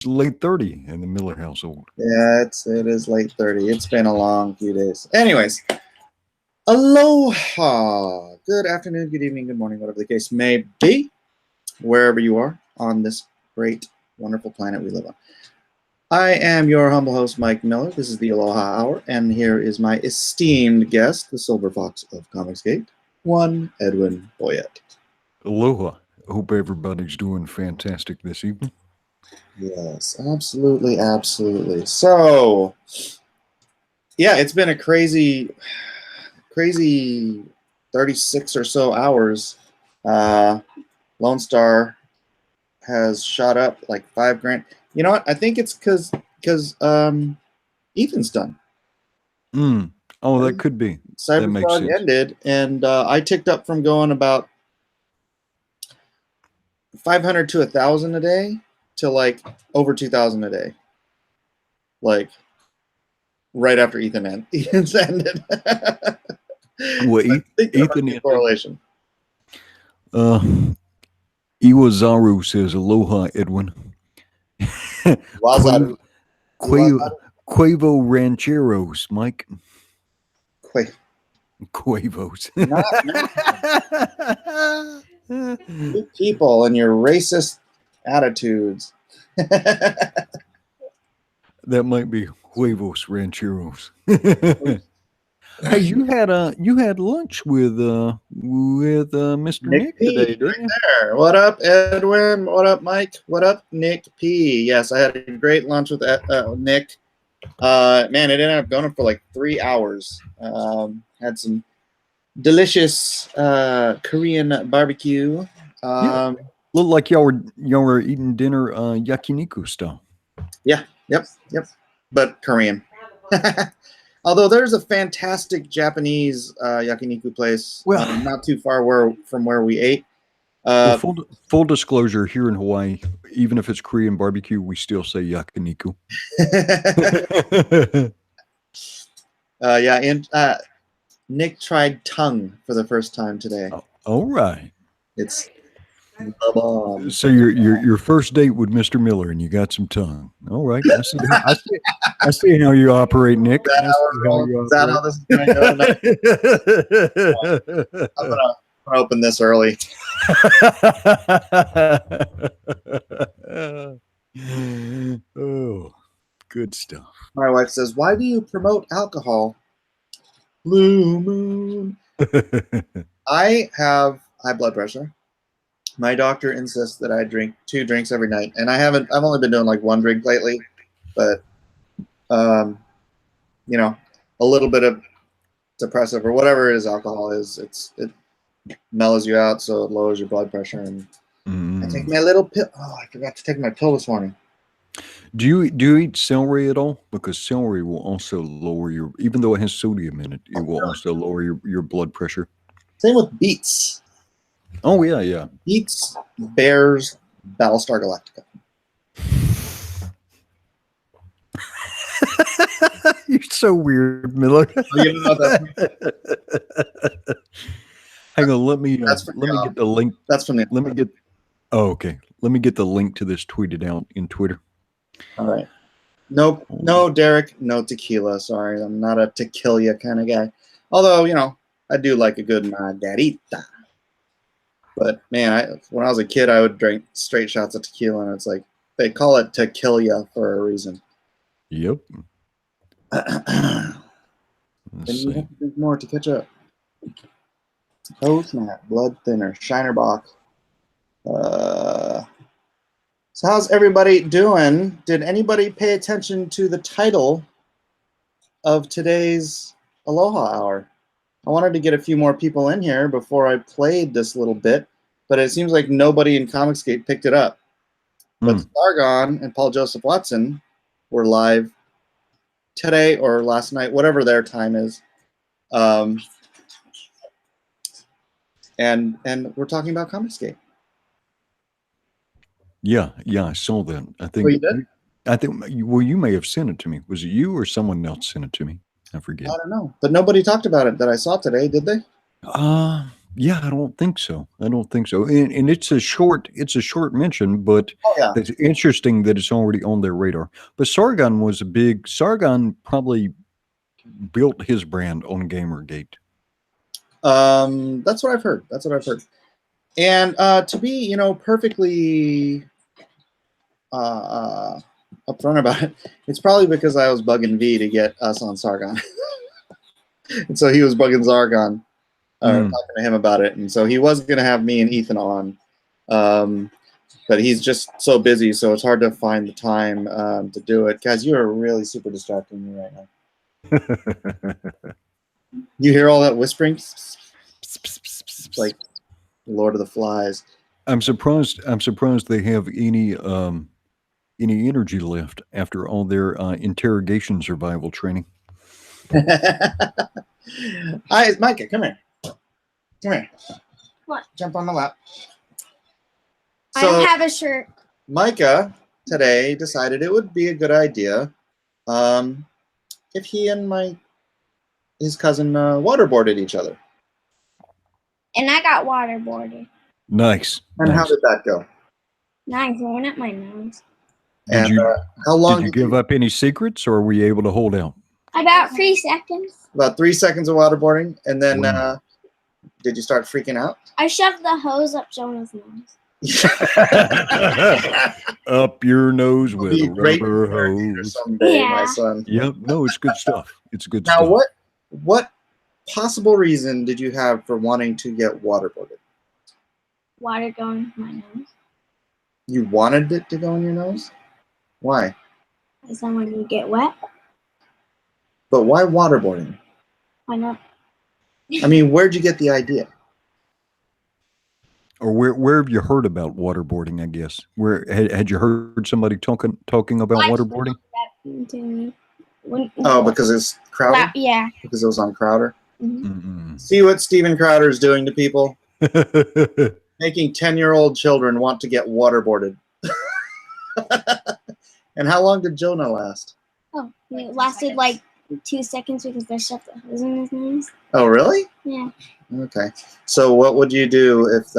late 30 in the Miller household. Yeah, it is late 30. It's been a long few days. Anyways, aloha. Good afternoon, good evening, good morning, whatever the case may be, wherever you are on this great, wonderful planet we live on. I am your humble host, Mike Miller. This is the Aloha Hour, and here is my esteemed guest, the Silver Fox of Comicsgate, one Edwin Boyette. Aloha. Hope everybody's doing fantastic this evening. Yes, absolutely, absolutely. So, yeah, it's been a crazy 36 or so hours. Lone Star has shot up like $5,000. You know what? I think it's because Ethan's done. Oh, that could be. Cyberfrog ended, and I ticked up from going about 500 to 1,000 a day to like over 2,000 a day. Like right after Ethan's ended. Well, Ethan correlation. Iwazaru says aloha, Edwin. Quavo Rancheros, Mike. Quavos. You people and your racist attitudes. That might be Huevos Rancheros. Hey, you had lunch with Mr. Nick today, didn't you? There. What up, Edwin? What up, Mike? What up, Nick P? Yes, I had a great lunch with Nick. Man, it ended up going for like 3 hours. Had some delicious Korean barbecue. Yeah. Looked like y'all were eating dinner yakiniku style. Yeah. Yep. But Korean. Although there's a fantastic Japanese yakiniku place not too far from where we ate. Full disclosure, here in Hawaii, even if it's Korean barbecue, we still say yakiniku. Nick tried tongue for the first time today. All right. It's the bomb. So your first date with Mr. Miller, and you got some tongue. All right. I see how you operate, Nick. Is that how this is going to go? I'm gonna open this early. Oh, good stuff. My wife says, "Why do you promote alcohol?" Blue moon. I have high blood pressure. My doctor insists that I drink 2 drinks every night, and I've only been doing like 1 drink lately, but a little bit of depressive or whatever it is alcohol is, it mellows you out, so it lowers your blood pressure. And I take my little pill. Oh, I forgot to take my pill this morning. Do you eat celery at all? Because celery will also lower your, even though it has sodium in it, it will also lower your blood pressure. Same with beets. Oh yeah. Beets, bears, Battlestar Galactica. You're so weird, Miller. You know that. Hang on, let me get the link. That's from the. Okay. Let me get the link to this tweeted out in Twitter. All right. Nope. No, Derek. No tequila. Sorry, I'm not a tequila kind of guy. Although I do like a good margarita. But man, when I was a kid, I would drink straight shots of tequila, and it's like they call it tequila for a reason. Yep. Then you have to drink more to catch up. Oh snap! Blood thinner, Shinerbach. So how's everybody doing? Did anybody pay attention to the title of today's Aloha Hour? I wanted to get a few more people in here before I played this little bit, but it seems like nobody in Comicsgate picked it up. But Sargon and Paul Joseph Watson were live today or last night, whatever their time is. And we're talking about Comicsgate. Yeah, I saw that. I think. Oh, you did? Well, you may have sent it to me. Was it you or someone else sent it to me? I forget. I don't know, but nobody talked about it that I saw today, did they? Yeah, I don't think so. I don't think so. And it's a short mention, but Oh yeah. it's interesting that it's already on their radar. But Sargon was a big Sargon probably built his brand on Gamergate. That's what I've heard. That's what I've heard. And to be, perfectly upfront about it, it's probably because I was bugging V to get us on Sargon. And so he was bugging Sargon, talking to him about it. And so he was going to have me and Ethan on. But he's just so busy, so it's hard to find the time to do it. Guys, you are really super distracting me right now. You hear all that whispering? It's like Lord of the Flies. I'm surprised they have any energy left after all their interrogation survival training. Hi, it's Micah. Come here. Come here. What? Jump on my lap. I don't have a shirt. Micah today decided it would be a good idea if he and his cousin waterboarded each other. And I got waterboarded. Nice. And nice. how did that go? Nice. I went up my nose. And how long did you give up any secrets, or were you able to hold out? About 3 seconds. About 3 seconds of waterboarding, and then did you start freaking out? I shoved the hose up Jonah's nose. Up your nose with a rubber hose. Someday, my son. Yep. No, it's good stuff. It's good now, stuff. what possible reason did you have for wanting to get waterboarded? Water going in my nose. You wanted it to go in your nose? Why? Because then when you get wet. But why waterboarding? Why not? I mean, where'd you get the idea? Or where have you heard about waterboarding? I guess where had you heard somebody talking about waterboarding? Because it's Crowder. Yeah. Because it was on Crowder. Mm-hmm. See what Steven Crowder is doing to people? Making 10-year-old children want to get waterboarded. And how long did Jonah last? Oh, it lasted like 2 seconds because they shoved the hose in his nose. Oh, really? Yeah. Okay. So what would you do if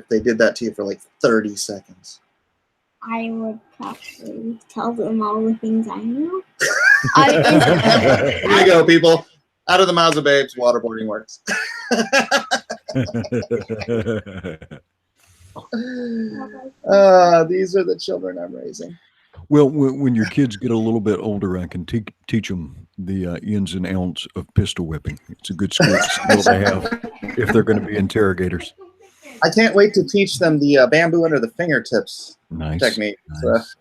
they did that to you for like 30 seconds? I would probably tell them all the things I know. Here you go, people. Out of the mouths of babes, waterboarding works. These are the children I'm raising. Well, when your kids get a little bit older, I can teach them the ins and outs of pistol whipping. It's a good skill to have if they're going to be interrogators. I can't wait to teach them the bamboo under the fingertips technique. Nice.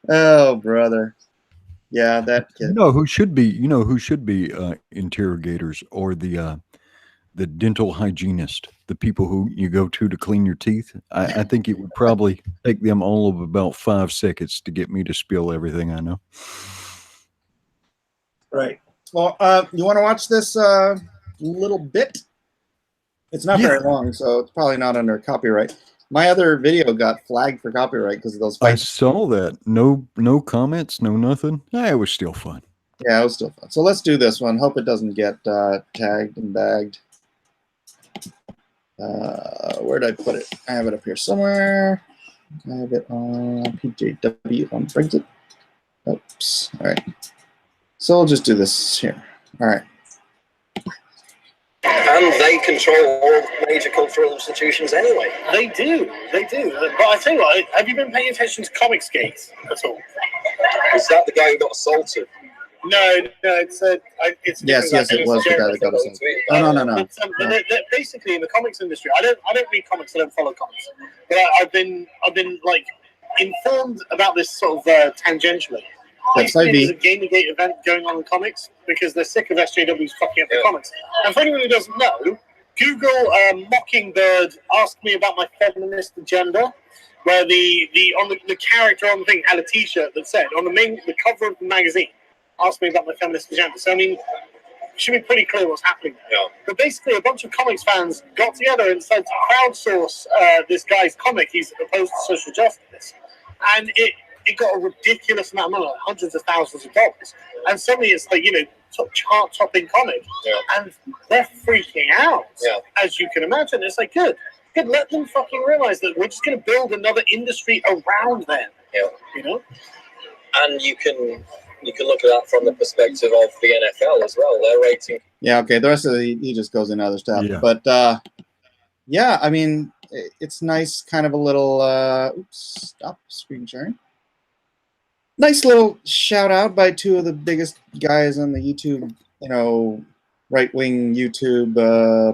Oh, brother. Yeah, that kid. You know who should be interrogators, or the dental hygienist, the people who you go to clean your teeth. I think it would probably take them all of about 5 seconds to get me to spill everything I know. Right. Well, you want to watch this little bit? It's not very long, so it's probably not under copyright. My other video got flagged for copyright because of those fights. I saw that. No comments, no nothing. It was still fun. Yeah, it was still fun. So let's do this one. Hope it doesn't get tagged and bagged. Where'd I put it? I have it up here somewhere. I have it on PJW on Brexit. Oops. All right. So I'll just do this here. All right. And they control all major cultural institutions anyway. They do. But I tell you what, have you been paying attention to Comicsgate at all? Is that the guy who got assaulted? No, it's yes, it was the guy that got assaulted. No. They're basically in the comics industry. I don't read comics. I don't follow comics. But I've been like informed about this sort of tangentially. There's a Gamergate event going on in comics because they're sick of SJWs fucking up the comics. And for anyone who doesn't know, Google Mockingbird asked me about my feminist agenda, where the character on the thing had a T-shirt that said on the cover of the magazine, asked me about my feminist agenda. So I mean, it should be pretty clear what's happening there. Yeah. But basically, a bunch of comics fans got together and decided to crowdsource this guy's comic. He's opposed to social justice, and it it got a ridiculous amount of money, like hundreds of thousands of dollars. And suddenly it's like, you know, chart-topping comic. Yeah. And they're freaking out, Yeah. as you can imagine. It's like, good. Let them fucking realize that we're just going to build another industry around them. Yeah. You know? And you can look at that from the perspective of the NFL as well. They're rating. Yeah, okay. The rest of he just goes into other stuff. Yeah. But yeah, I mean, it's nice, kind of a little oops, stop screen sharing. Nice little shout out by two of the biggest guys on the YouTube, you know, right-wing YouTube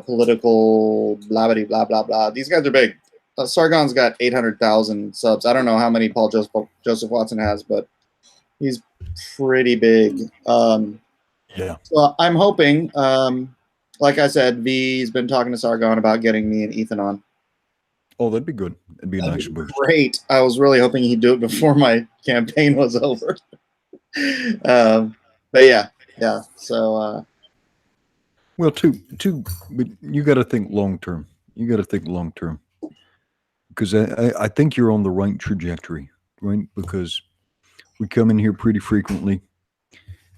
political blah blah blah blah. These guys are big. Sargon's got 800,000 subs. I don't know how many Paul Joseph Watson has, but he's pretty big. Yeah. So I'm hoping, like I said, V's been talking to Sargon about getting me and Ethan on. Oh, that'd be good. It'd be a nice boost. Great. I was really hoping he'd do it before my campaign was over. But yeah. So Well, but you got to think long term. You got to think long term, because I think you're on the right trajectory, right? Because we come in here pretty frequently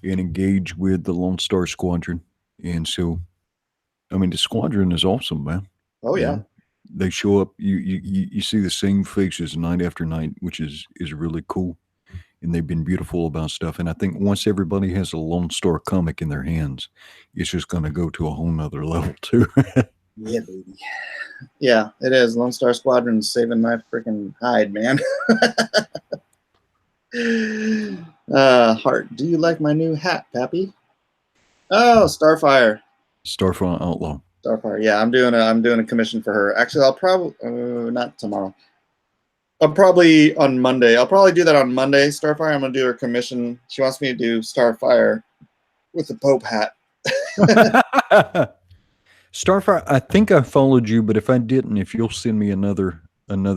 and engage with the Lone Star Squadron, and so, I mean, the squadron is awesome, man. oh yeah. You know, they show up. You see the same faces night after night, which is really cool, and they've been beautiful about stuff. And I think once everybody has a Lone Star comic in their hands, it's just going to go to a whole nother level too. Yeah, baby. Yeah, it is. Lone Star Squadron's saving my freaking hide, man. Heart, do you like my new hat, Pappy? Oh, Starfire. Starfire Outlaw. Starfire. Yeah, I'm doing a commission for her. Actually, I'll probably not tomorrow. I'll probably on Monday. I'll probably do that on Monday. Starfire. I'm gonna do her commission. She wants me to do Starfire with the Pope hat. Starfire, I think I followed you, but if I didn't, if you'll send me another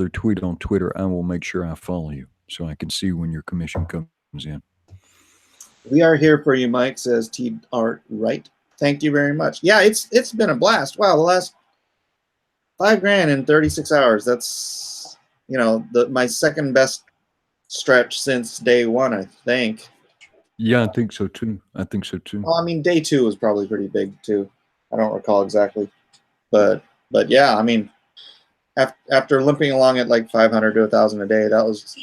tweet on Twitter, I will make sure I follow you so I can see when your commission comes in. We are here for you, Mike, says T. Art Wright. Thank you very much. Yeah, it's been a blast. Wow, the last $5,000 in 36 hours. That's, you know, my second best stretch since day one, I think. Yeah, I think so too. Well, I mean, day two was probably pretty big too. I don't recall exactly, but yeah, I mean, after limping along at like 500 to 1,000 a day, that was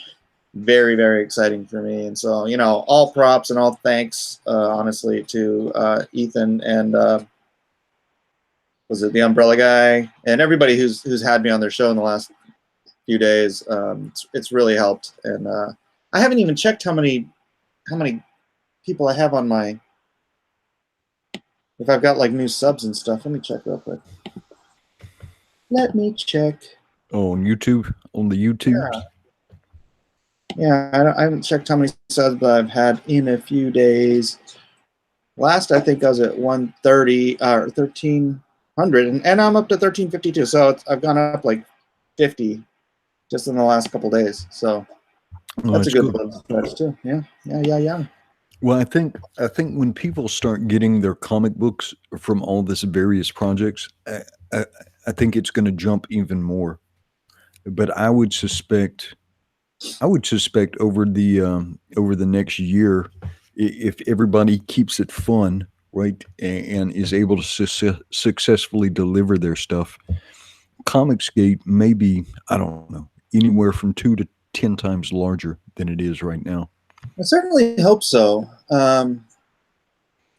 very, very exciting for me. And so, you know, all props and all thanks, honestly, to Ethan and was it the Umbrella Guy and everybody who's had me on their show in the last few days. It's really helped, and I haven't even checked how many people I have on my. If I've got like new subs and stuff, let me check real quick. Let me check. Oh, on YouTube, on the YouTube. Yeah, I haven't checked how many subs I've had in a few days. Last, I think I was at 130 or 1,300, and I'm up to 1,352. So I've gone up like 50 just in the last couple days. So that's a good one stretch too. Yeah. Well, I think when people start getting their comic books from all this various projects, I think it's going to jump even more. But I would suspect over the next year, if everybody keeps it fun, right, and is able to successfully deliver their stuff, Comicsgate may be, I don't know, anywhere from 2 to 10 times larger than it is right now. I certainly hope so. And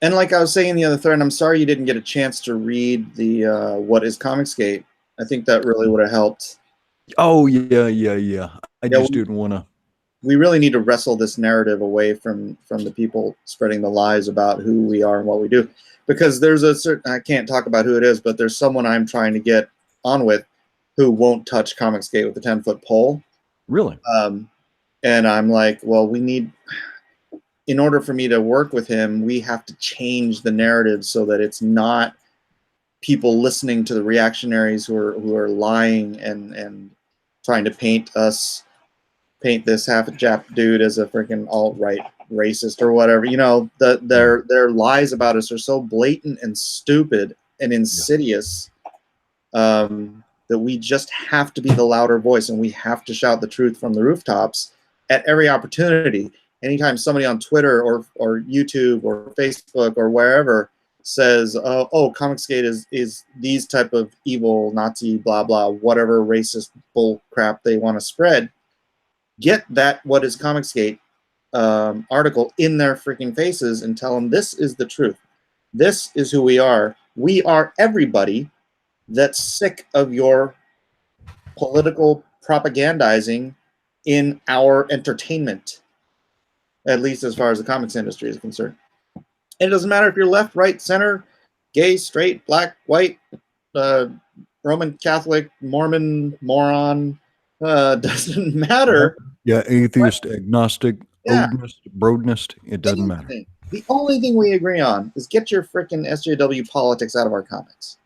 like I was saying in the other thread, I'm sorry you didn't get a chance to read the What is Comicsgate. I think that really would have helped. Oh, yeah. I just didn't want to. We really need to wrestle this narrative away from the people spreading the lies about who we are and what we do. Because there's a certain, I can't talk about who it is, but there's someone I'm trying to get on with who won't touch Comicsgate with a 10-foot pole. Really? And I'm like, well, we need, in order for me to work with him, we have to change the narrative so that it's not people listening to the reactionaries who are lying and trying to paint this half a Jap dude as a freaking alt-right racist or whatever. You know, their lies about us are so blatant and stupid and insidious that we just have to be the louder voice, and we have to shout the truth from the rooftops. at every opportunity. Anytime somebody on Twitter or YouTube or Facebook or wherever says, oh, Comicsgate is these type of evil, Nazi, blah, blah, whatever racist bull crap they want to spread, get that what is Comicsgate article in their freaking faces and tell them this is the truth. This is who we are. We are everybody that's sick of your political propagandizing in our entertainment, at least as far as the comics industry is concerned. And it doesn't matter if you're left, right, center, gay, straight, black, white, Roman Catholic, Mormon, moron, doesn't matter. Yeah, atheist, agnostic, Yeah. odinist, broadnist, it doesn't matter. Anything. The only thing we agree on is get your freaking SJW politics out of our comics.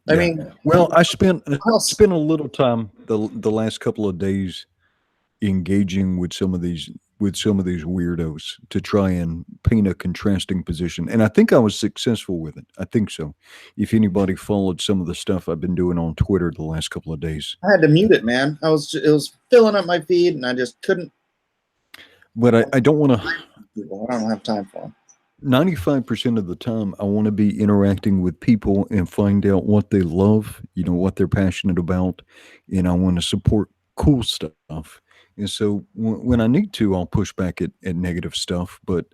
I Yeah. mean, well, I spent a little time the last couple of days engaging with some of these weirdos to try and paint a contrasting position, and I think I was successful with it. I think so. If anybody followed some of the stuff I've been doing on Twitter the last couple of days, I had to mute it, man. It was filling up my feed, and I just couldn't. But I don't want to. I don't have time for them. 95% of the time, I want to be interacting with people and find out what they love, what they're passionate about, and I want to support cool stuff. And so when I need to, I'll push back at negative stuff, but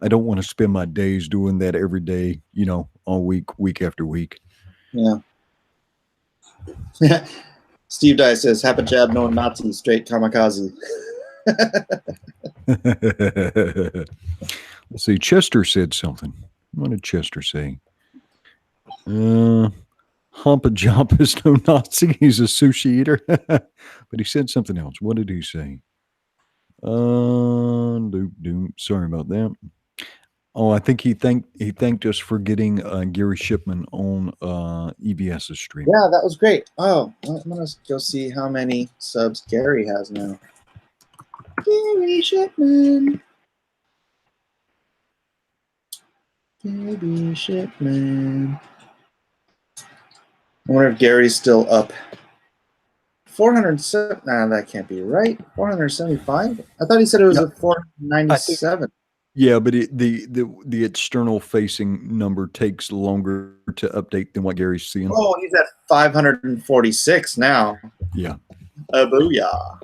I don't want to spend my days doing that every day, all week after week. Yeah. Steve Dye says, "Happa jab, no Nazi, straight kamikaze." Let's see. Chester said something. What did Chester say? Hampa Jump is no Nazi. He's a sushi eater. But he said something else. What did he say? Sorry about that. Oh, I think he thanked us for getting Gary Shipman on EBS's stream. Yeah, that was great. Oh, I'm gonna go see how many subs Gary has now. Gary Shipman. Gary Shipman. I wonder if Gary's still up. 407. Nah, that can't be right. 475. I thought he said it was at 497. Yeah, but the external facing number takes longer to update than what Gary's seeing. Oh, he's at 546 now. Yeah. Booyah.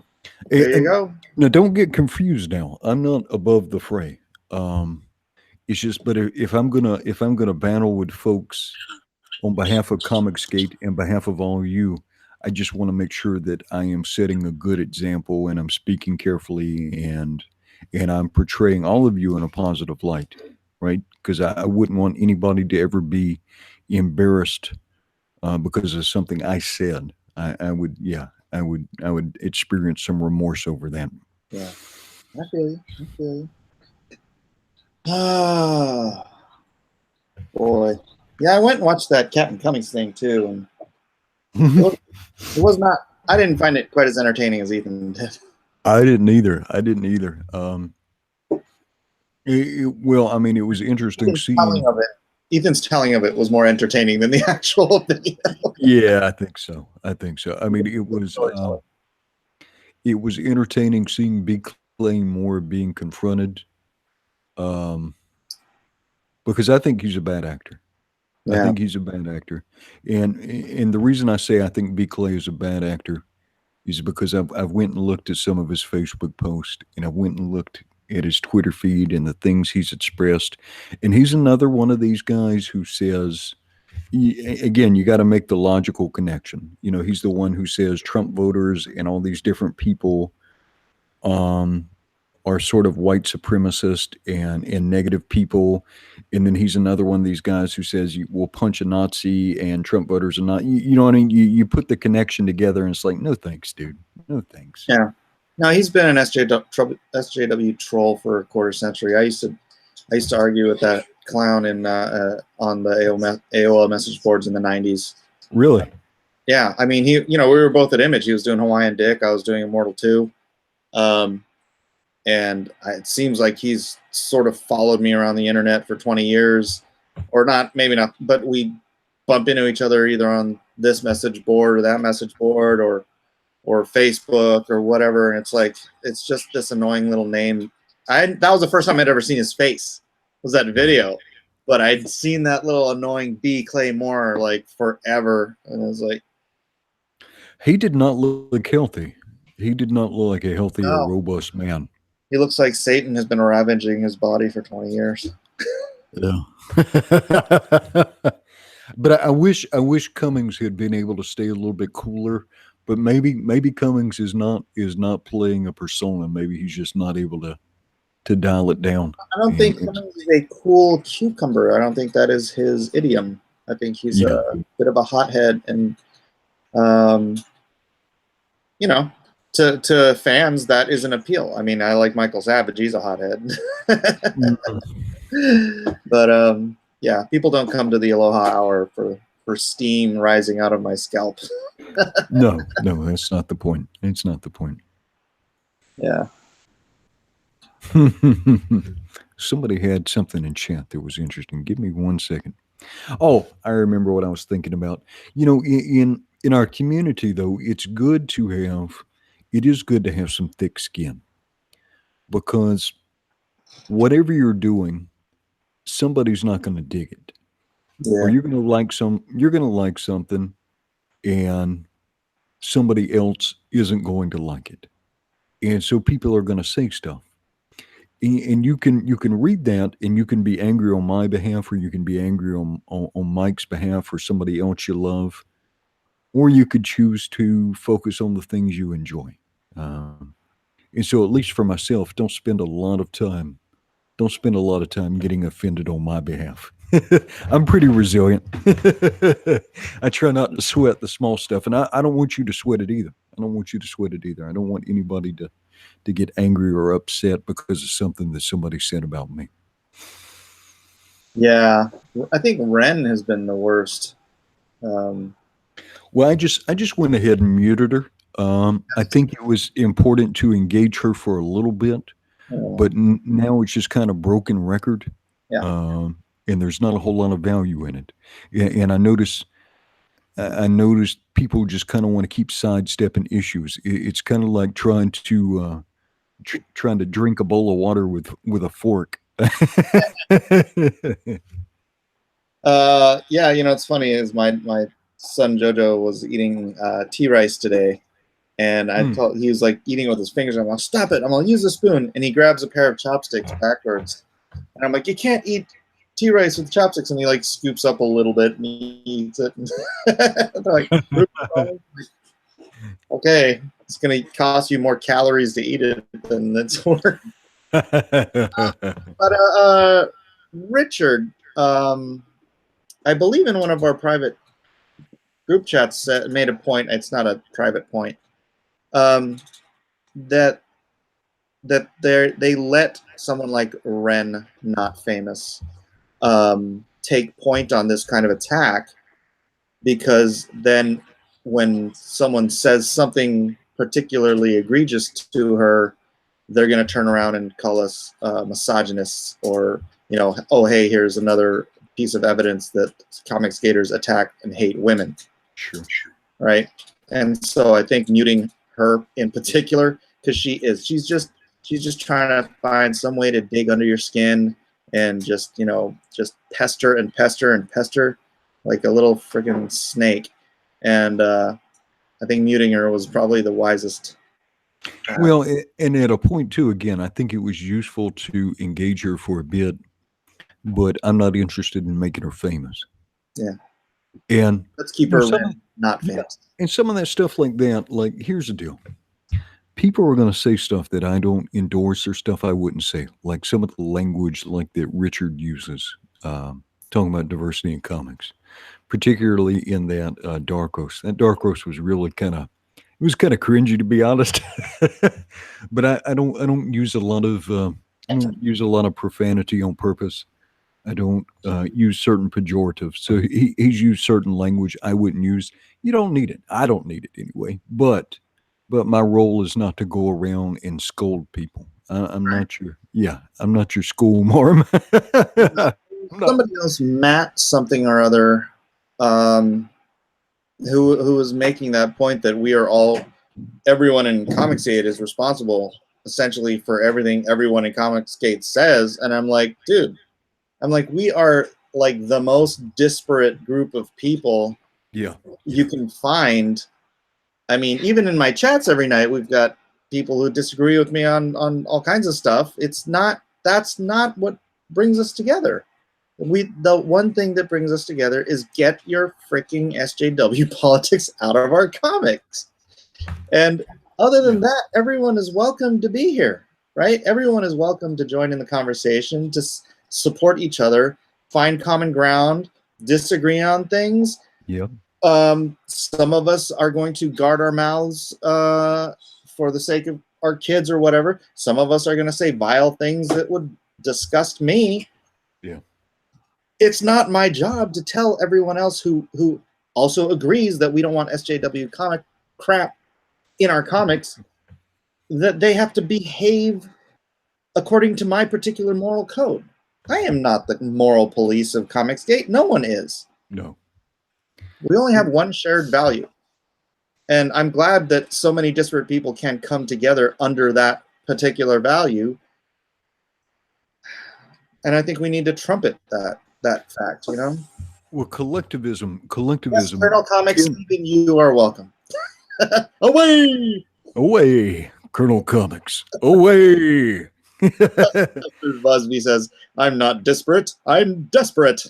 There you go. Now, don't get confused. Now, I'm not above the fray. It's just, but if I'm gonna battle with folks on behalf of Comicsgate and behalf of all you, I just want to make sure that I am setting a good example and I'm speaking carefully and I'm portraying all of you in a positive light, right? Because I wouldn't want anybody to ever be embarrassed because of something I said. I would experience some remorse over that. Yeah, I feel you. Ah, boy. Yeah, I went and watched that Captain Cummings thing too, and it was not. I didn't find it quite as entertaining as Ethan did. I didn't either. Well, I mean, it was interesting seeing. Ethan's telling of it was more entertaining than the actual video. Yeah, I think so. I mean, it was entertaining seeing B. Clay Moore being confronted, because I think he's a bad actor. Yeah. I think he's a bad actor, and the reason I say I think B. Clay is a bad actor is because I've went and looked at some of his Facebook posts, and I went and looked at his Twitter feed and the things he's expressed, and he's another one of these guys who says, again, you got to make the logical connection. He's the one who says Trump voters and all these different people are sort of white supremacist and negative people. And then he's another one of these guys who says you will punch a Nazi and Trump voters are not, you know what I mean? You put the connection together and it's like, no, thanks, dude. No, thanks. Yeah. No, he's been an SJW troll for a quarter century. I used to argue with that clown on the AOL message boards in the 90s. Really? Yeah. I mean, we were both at Image. He was doing Hawaiian Dick. I was doing Immortal 2. And it seems like he's sort of followed me around the internet for 20 years, or not, maybe not, but we bump into each other either on this message board or that message board or or Facebook or whatever, and it's like it's just this annoying little name. That was the first time I'd ever seen his face, was that video, but I'd seen that little annoying B. Claymore like forever, and I was like, he did not look healthy. He did not look like a healthy or No. robust man. he looks like Satan has been ravaging his body for 20 years. Yeah. But I wish Cummings had been able to stay a little bit cooler. But maybe Cummings is not playing a persona. Maybe he's just not able to dial it down. I don't think Cummings is a cool cucumber. I don't think that is his idiom. I think he's Yeah. a bit of a hothead, and you know, to fans that is an appeal. I mean, I like Michael Savage; he's a hothead. But yeah, people don't come to the Aloha Hour for steam rising out of my scalp. No, that's not the point. It's not the point. Yeah. Somebody had something in chat that was interesting. Give me 1 second. Oh, I remember what I was thinking about. You know, in our community, though, it is good to have some thick skin, because whatever you're doing, somebody's not going to dig it. Yeah. Or you're going to like something, and somebody else isn't going to like it. And so people are going to say stuff. And you can read that, and you can be angry on my behalf, or you can be angry on Mike's behalf, or somebody else you love, or you could choose to focus on the things you enjoy. And so, at least for myself, don't spend a lot of time getting offended on my behalf. I'm pretty resilient. I try not to sweat the small stuff, and I don't want you to sweat it either. I don't want anybody to get angry or upset because of something that somebody said about me. Yeah, I think Ren has been the worst. Well, I just went ahead and muted her. I think it was important to engage her for a little bit, but now it's just kind of broken record. Yeah. And there's not a whole lot of value in it. And I noticed people just kind of want to keep sidestepping issues. It's kind of like trying to drink a bowl of water with a fork. Yeah, you know, it's funny is my son Jojo was eating tea rice today, and he was like eating with his fingers. I'm like, stop it! I'm gonna use a spoon, and he grabs a pair of chopsticks backwards, and I'm like, you can't eat tea rice with chopsticks, and he like scoops up a little bit and he eats it. They're like, okay, it's gonna cost you more calories to eat it than it's worth. But Richard, I believe in one of our private group chats made a point. It's not a private point. That they let someone like Ren, not famous, take point on this kind of attack, because then when someone says something particularly egregious to her, they're going to turn around and call us misogynists, or, you know, oh, hey, here's another piece of evidence that comic skaters attack and hate women. Sure. Right. And so I think muting her in particular, because she's just trying to find some way to dig under your skin and just pester and pester and pester like a little freaking snake. And I think muting her was probably the wisest. Well, and at a point too, again, I think it was useful to engage her for a bit, but I'm not interested in making her famous. Yeah. And let's keep her not famous. And some of that stuff like that, like, here's the deal. People are going to say stuff that I don't endorse, or stuff I wouldn't say, like some of the language like that Richard uses, talking about diversity in comics, particularly in that Dark Horse. That Dark Horse was really kind of cringy, to be honest. But I don't use a lot of profanity on purpose. I don't use certain pejoratives. So he's used certain language I wouldn't use. You don't need it. I don't need it anyway. But my role is not to go around and scold people. I'm not your school marm. Somebody else, Matt something or other, who was making that point that we are all everyone in Comicsgate is responsible essentially for everything everyone in Comicsgate says. And I'm like, dude, we are like the most disparate group of people you can find. I mean, even in my chats every night, we've got people who disagree with me on all kinds of stuff. That's not what brings us together. The one thing that brings us together is get your freaking SJW politics out of our comics. And other than that, everyone is welcome to be here, right? Everyone is welcome to join in the conversation, to support each other, find common ground, disagree on things. Yep. Some of us are going to guard our mouths for the sake of our kids or whatever. Some of us are going to say vile things that would disgust me. Yeah. It's not my job to tell everyone else who also agrees that we don't want SJW comic crap in our comics that they have to behave according to my particular moral code. I am not the moral police of Comicsgate. No one is. No. We only have one shared value. And I'm glad that so many disparate people can come together under that particular value. And I think we need to trumpet that fact, you know? Well, collectivism. Yes, Colonel Comics, even you are welcome. Away! Away, Colonel Comics. Away! Busby says, I'm not disparate, I'm desperate.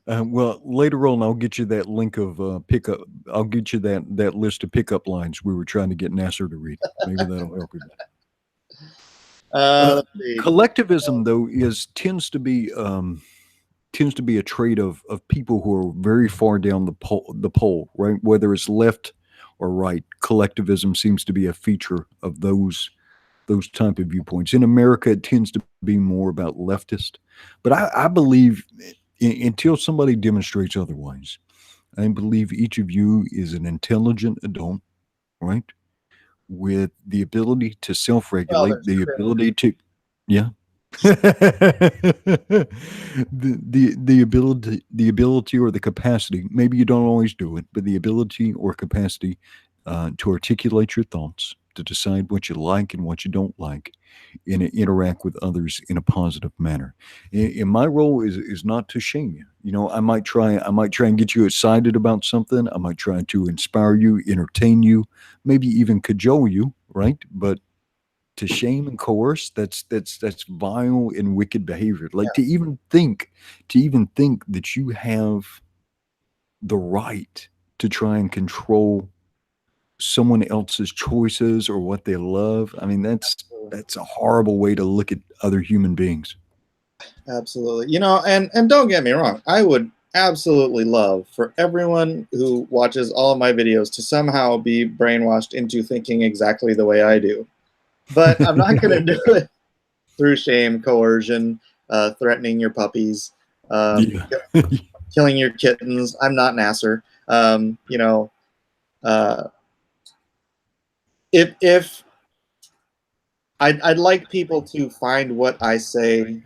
Well, later on, I'll get you that link of pickup. I'll get you that list of pickup lines we were trying to get Nasser to read. Maybe that'll help you. Collectivism, though, tends to be a trait of people who are very far down the pole, right? Whether it's left or right, collectivism seems to be a feature of those type of viewpoints. In America, it tends to be more about leftist, but I believe until somebody demonstrates otherwise, I believe each of you is an intelligent adult, right? With the ability to self-regulate, the ability to, the ability or the capacity. Maybe you don't always do it, but the ability or capacity to articulate your thoughts, to decide what you like and what you don't like, and interact with others in a positive manner. And my role is not to shame you. You know, I might try and get you excited about something. I might try to inspire you, entertain you, maybe even cajole you, right? But to shame and coerce, that's vile and wicked behavior. Like to even think that you have the right to try and control someone else's choices or what they love. I mean, that's a horrible way to look at other human beings. Absolutely. You know, and don't get me wrong, I would absolutely love for everyone who watches all of my videos to somehow be brainwashed into thinking exactly the way I do. But I'm not going to do it through shame, coercion, threatening your puppies, killing your kittens. I'm not Nasser. You know, if I'd like people to find what I say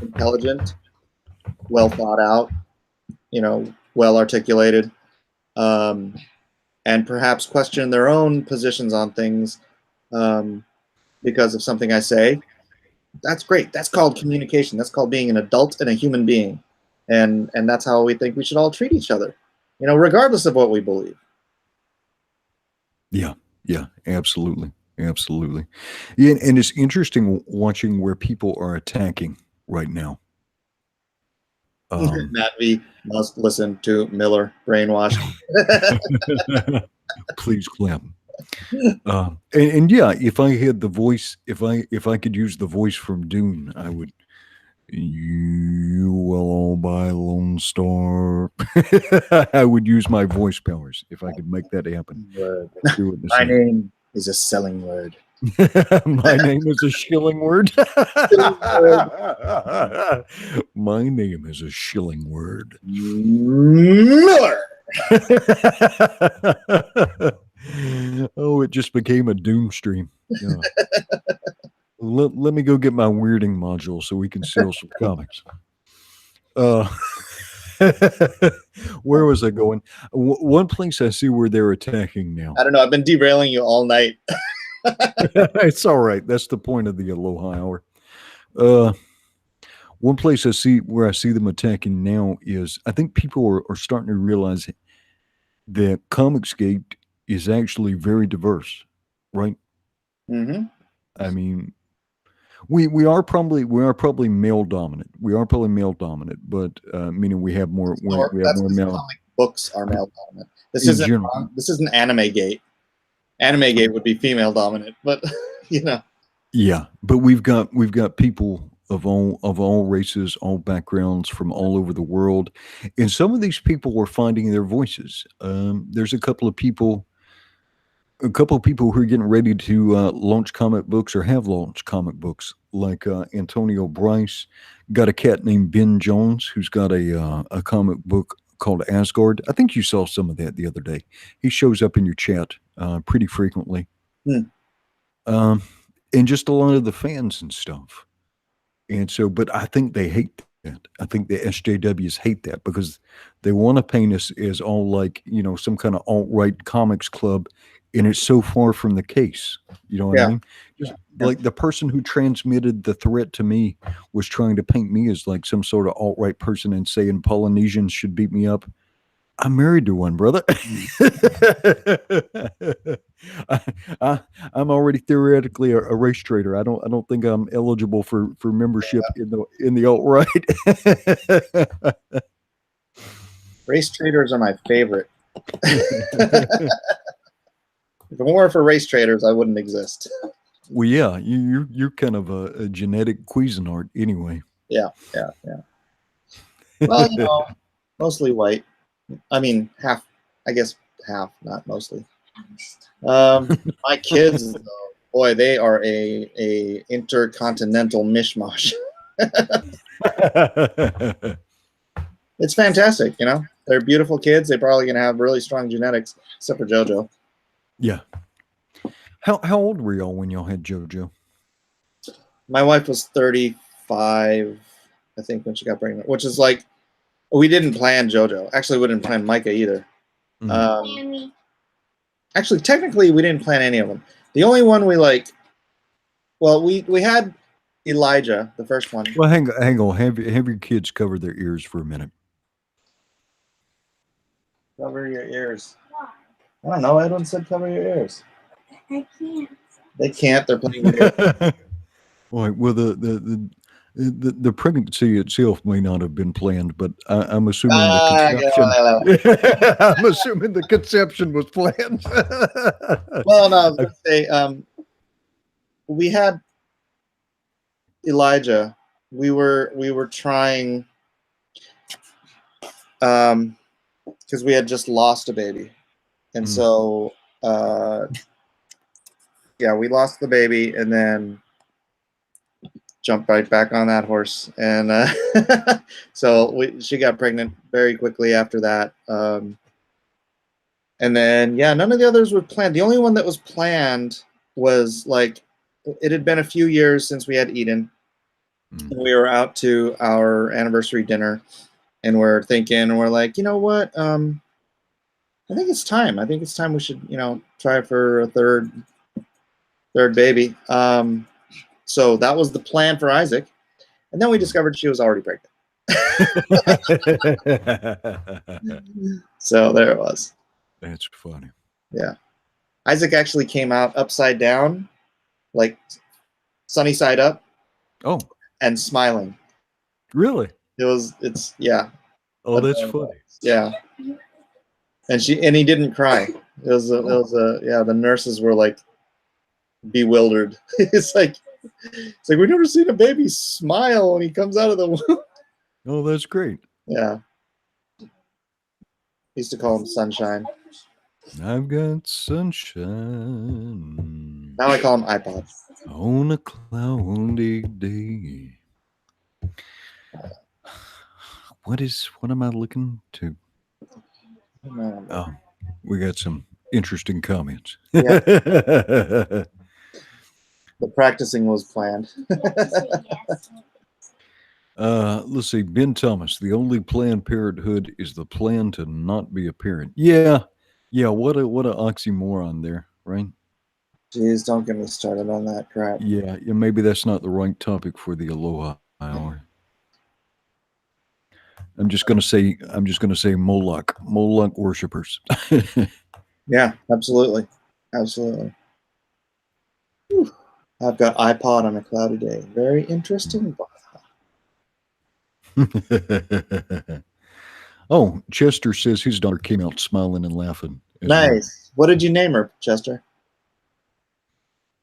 intelligent, well thought out, you know, well articulated, and perhaps question their own positions on things because of something I say. That's great. That's called communication. That's called being an adult and a human being. And that's how we think we should all treat each other, you know, regardless of what we believe. Yeah, absolutely. Absolutely. Yeah, and it's interesting watching where people are attacking right now. Matt V must listen to Miller brainwashed. Please clap. And yeah, if I had the voice, if I could use the voice from Dune, I would. You will all buy Lone Star. I would use my voice powers if I could make that happen. My name is a selling word. My name is a shilling word. My name is a shilling word. Miller. Oh, it just became a doom stream. Yeah. Let me go get my weirding module so we can sell some comics. Where was I going? One place I see where they're attacking now. I don't know. I've been derailing you all night. It's all right. That's the point of the Aloha Hour. One place I see where I see them attacking now is I think people are starting to realize that Comicsgate is actually very diverse, right? Mm-hmm. I mean, we are probably male dominant. We are probably male dominant, but meaning we have more we have That's more because male. comic books are male dominant. This In isn't general. this isn't Anime Gate. Anime Gate would be female dominant, but you know. Yeah, but we've got people of all races, all backgrounds from all over the world, and some of these people are finding their voices. There's a couple of people who are getting ready to launch comic books or have launched comic books, like Antonio Bryce. Got a cat named Ben Jones who's got a comic book called Asgard. I think you saw some of that the other day. He shows up in your chat pretty frequently. Hmm. And just a lot of the fans and stuff. And so, but I think they hate that. I think the SJWs hate that because they want to paint us as all like, some kind of alt-right comics club. And it's so far from the case. You know what I mean? Just like the person who transmitted the threat to me was trying to paint me as like some sort of alt-right person and saying Polynesians should beat me up. I'm married to one, brother. I'm already theoretically a race trader. I don't think I'm eligible for membership in the alt-right. Race traders are my favorite. If it weren't for race traders, I wouldn't exist. Well, yeah, you're kind of a genetic Cuisinart anyway. Yeah. Well, mostly white. I mean, half. I guess half, not mostly. My kids, though, boy, they are a intercontinental mishmash. It's fantastic, They're beautiful kids. They're probably gonna have really strong genetics, except for JoJo. Yeah. How old were y'all when y'all had JoJo? My wife was 35, I think, when she got pregnant, which is like, we didn't plan JoJo. Actually, we didn't plan Micah either. Mhm. Actually, technically, we didn't plan any of them. The only one we we had Elijah, the first one. Well, hang on. Have your kids cover their ears for a minute. Cover your ears. I don't know. Everyone said cover your ears. I can't. They can't. They're playing with it. All right. Well, the pregnancy itself may not have been planned, but I'm assuming the conception. I'm assuming the conception was planned. Well, no, I was going to say, we had Elijah. We were trying, because we had just lost a baby, and so we lost the baby, and then jumped right back on that horse, and so she got pregnant very quickly after that, and then none of the others were planned. The only one that was planned was like, it had been a few years since we had Eden, and we were out to our anniversary dinner, and we're like, you know what, I think it's time. I think it's time we should, try for a third baby. So that was the plan for Isaac. And then we discovered she was already pregnant. So there it was. That's funny. Yeah. Isaac actually came out upside down, like sunny side up. Oh. And smiling. Really? It's Oh, that's funny. Yeah. And he didn't cry. The nurses were like bewildered. It's like we've never seen a baby smile when he comes out of the womb. Oh, that's great. Yeah. Used to call him Sunshine. I've got sunshine. Now I call him iPod. On a cloudy day. What am I looking to? Oh, we got some interesting comments. Yeah. The practicing was planned. Let's see. Ben Thomas. The only Planned Parenthood is the plan to not be a parent. Yeah, yeah. What a oxymoron there, right? Jeez, don't get me started on that crap. Yeah, yeah. Maybe that's not the right topic for the Aloha Hour. I'm just gonna say. Moloch worshippers. Yeah, absolutely, absolutely. Whew. I've got iPod on a cloudy day. Very interesting. Oh, Chester says his daughter came out smiling and laughing. As well. Nice. What did you name her, Chester?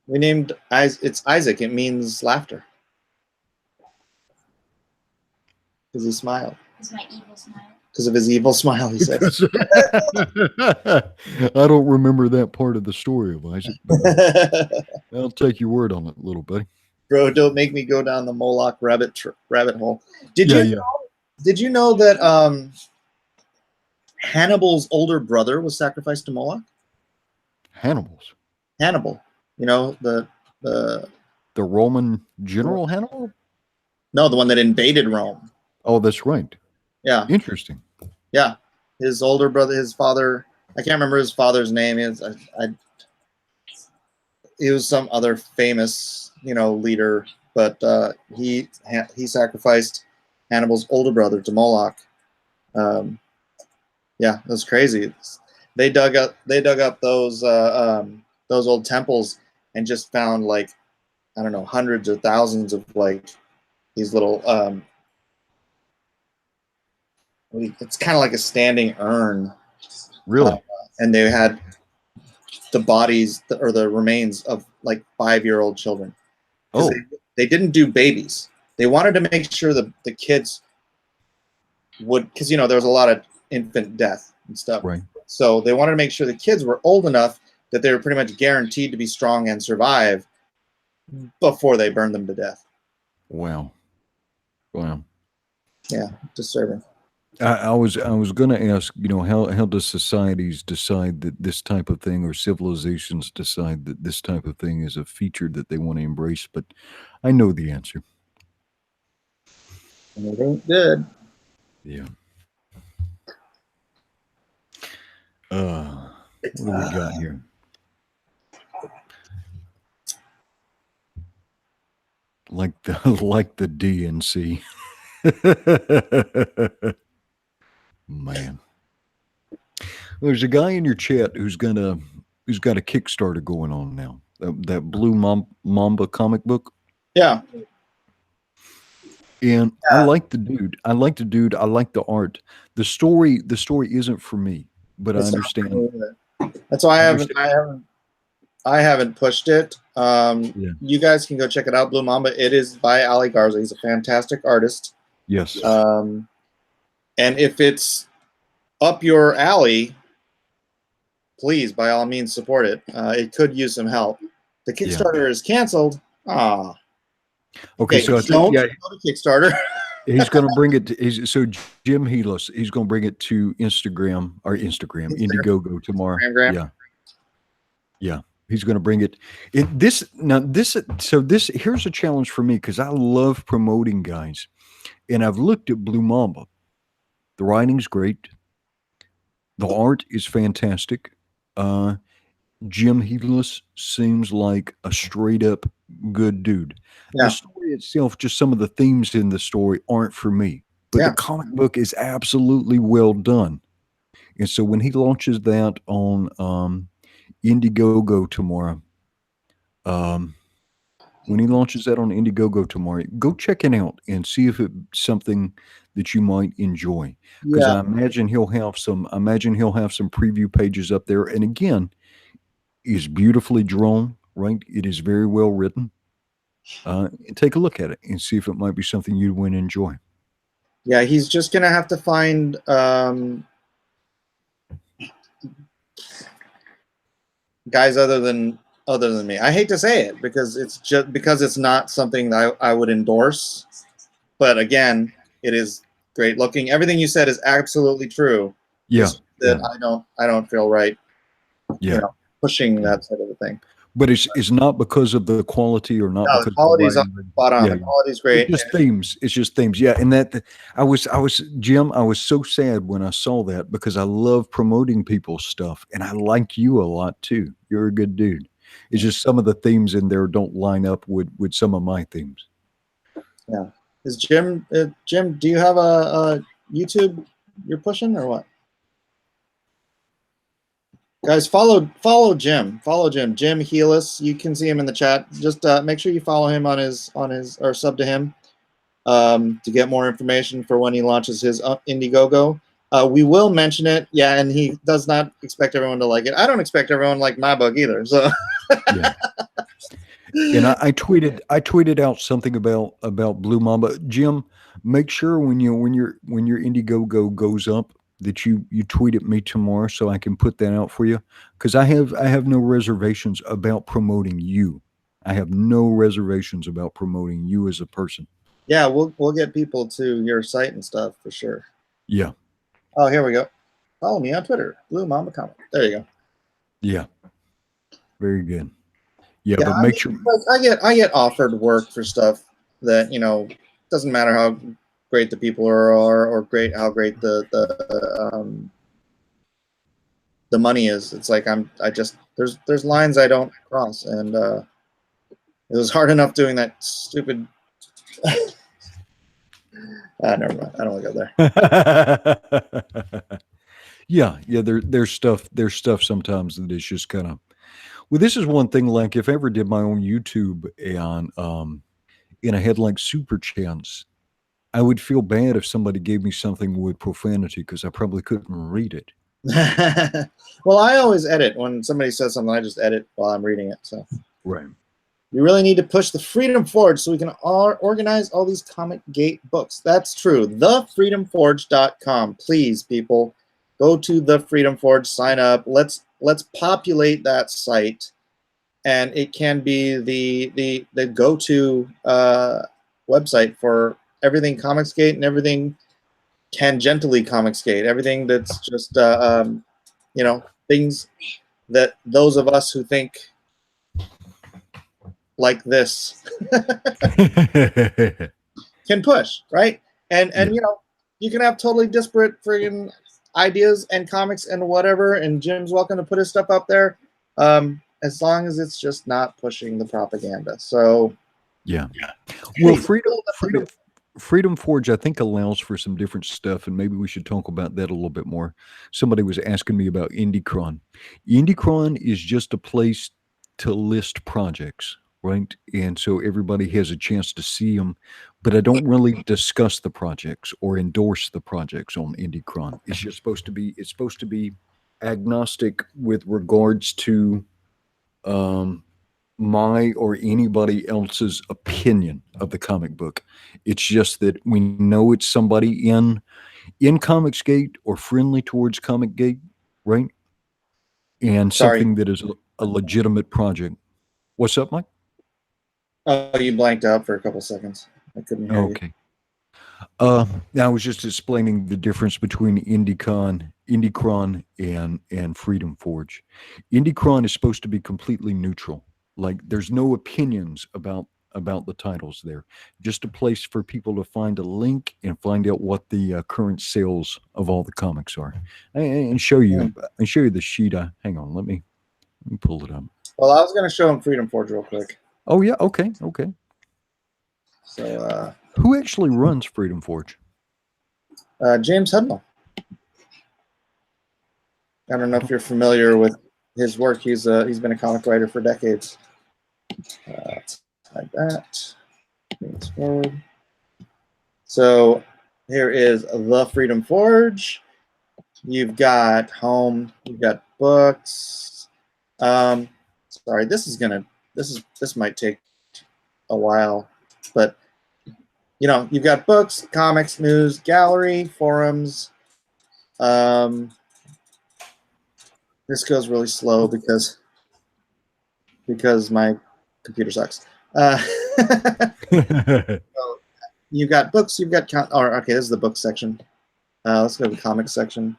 We named it's Isaac. It means laughter because he smiled. It's my evil smile. Because of his evil smile, he says. I don't remember that part of the story of Isaac. I'll take your word on it, little buddy. Bro, don't make me go down the Moloch rabbit hole. Did Yeah, you yeah. Did you know that Hannibal's older brother was sacrificed to Moloch? Hannibal's. Hannibal, you know the Roman general Hannibal? no, the one that invaded Rome. Oh, that's right. Yeah, Interesting. yeah. His older brother, his father. I can't remember his father's name. He was some other famous, leader, but he sacrificed Hannibal's older brother to Moloch. Yeah, it was crazy. They dug up those old temples and just found, like, I don't know, hundreds or thousands of, like, these little it's kind of like a standing urn. Really? And they had the bodies or the remains of, like, 5-year-old children. Oh, they didn't do babies. They wanted to make sure that the kids would, because there was a lot of infant death and stuff. right. So they wanted to make sure the kids were old enough that they were pretty much guaranteed to be strong and survive before they burned them to death. Wow. Wow. Yeah, disturbing. I was going to ask, how does societies decide that this type of thing, or civilizations decide that this type of thing is a feature that they want to embrace? But I know the answer. And it ain't good. Yeah. What do we got here? Like the DNC. Man. There's a guy in your chat who's got a Kickstarter going on now. That Blue Mamba comic book. Yeah. And I like the dude. I like the art. The story isn't for me, but I understand. That's why I haven't pushed it. Yeah. You guys can go check it out, Blue Mamba. It is by Ali Garza. He's a fantastic artist. Yes. And if it's up your alley, please, by all means, support it. It could use some help. The Kickstarter is canceled. Okay, so don't go to Kickstarter. He's going to bring it to, so Jim Helis, he's going to bring it to Instagram, Indiegogo tomorrow. Instagram. Yeah. He's going to bring it. Here's a challenge for me, because I love promoting guys, and I've looked at Blue Mamba. The writing's great. The art is fantastic. Jim Helis seems like a straight up good dude. Yeah. The story itself, just some of the themes in the story aren't for me, but the comic book is absolutely well done. And so when he launches that on Indiegogo tomorrow, go check it out and see if it's something that you might enjoy. Because I imagine he'll have some preview pages up there. And again, is beautifully drawn, right? It is very well written. Take a look at it and see if it might be something you'd want to enjoy. Yeah, he's just gonna have to find guys other than me. I hate to say it because it's not something that I would endorse. But again, it is great looking. Everything you said is absolutely true. Yeah. I don't feel right. Yeah. Pushing that sort of a thing. But it's not because of the quality or not No, because the of quality's the writing. spot on. Yeah, The quality's it's great. just themes. It's just themes. Yeah, and that Jim. I was so sad when I saw that because I love promoting people's stuff, and I like you a lot too. You're a good dude. It's just some of the themes in there don't line up with some of my themes. Yeah. Is Jim? Jim, do you have a YouTube you're pushing or what? Guys, follow Jim. Follow Jim. Jim Healis. You can see him in the chat. Just make sure you follow him on his or sub to him to get more information for when he launches his Indiegogo. We will mention it. Yeah, and he does not expect everyone to like it. I don't expect everyone to like my book either. So. Yeah. And I tweeted out something about Blue Mamba. Jim, make sure when your Indiegogo goes up that you tweet at me tomorrow so I can put that out for you, because I have no reservations about promoting you. I have no reservations about promoting you as a person. Yeah, we'll get people to your site and stuff for sure. Yeah. Oh, here we go. Follow me on Twitter, Blue Mamba Comic. There you go. Yeah. Very good. Yeah, Yeah, but I make mean, sure. like, I get offered work for stuff that doesn't matter how great the people are or how great the money is. It's like there's lines I don't cross, and it was hard enough doing that stupid. Never mind. I don't want to go there. Yeah. There's stuff sometimes that is just kind of. Well, this is one thing. Like, if I ever did my own YouTube and I had like super chance, I would feel bad if somebody gave me something with profanity because I probably couldn't read it. Well, I always edit when somebody says something. I just edit while I'm reading it. So Right. we really need to push the Freedom Forge so we can organize all these Comic Gate books. That's true. TheFreedomForge.com. Please, people, go to the Freedom Forge. Sign up. Let's populate that site, and it can be the go-to website for everything Comicsgate and everything tangentially Comicsgate. Everything that's just things that those of us who think like this can push, right? And you can have totally disparate friggin' ideas and comics and whatever, and Jim's welcome to put his stuff up there, as long as it's just not pushing the propaganda. So yeah. Well, Freedom Forge, I think, allows for some different stuff, and maybe we should talk about that a little bit more. Somebody was asking me about IndieCron. IndieCron is just a place to list projects, right? And so everybody has a chance to see them, but I don't really discuss the projects or endorse the projects on IndieCron. It's just supposed to be agnostic with regards to my or anybody else's opinion of the comic book. It's just that we know it's somebody in Comicsgate or friendly towards Comicsgate, right? And Sorry. something that is a legitimate project. What's up, Mike? Oh, you blanked out for a couple seconds. I couldn't hear you. Okay. I was just explaining the difference between IndieCron and Freedom Forge. IndieCron is supposed to be completely neutral. Like, there's no opinions about the titles there. Just a place for people to find a link and find out what the current sales of all the comics are, and show you the sheet. Hang on, let me pull it up. Well, I was going to show him Freedom Forge real quick. Oh yeah, okay. So who actually runs Freedom Forge? James Hudnall. I don't know if you're familiar with his work. He's been a comic writer for decades. Like that. Forward. So here is the Freedom Forge. You've got home. You've got books. Sorry, this might take a while, but you've got books, comics, news, gallery, forums. This goes really slow because my computer sucks. So you've got books, you've got okay, this is the book section. Let's go to the comics section.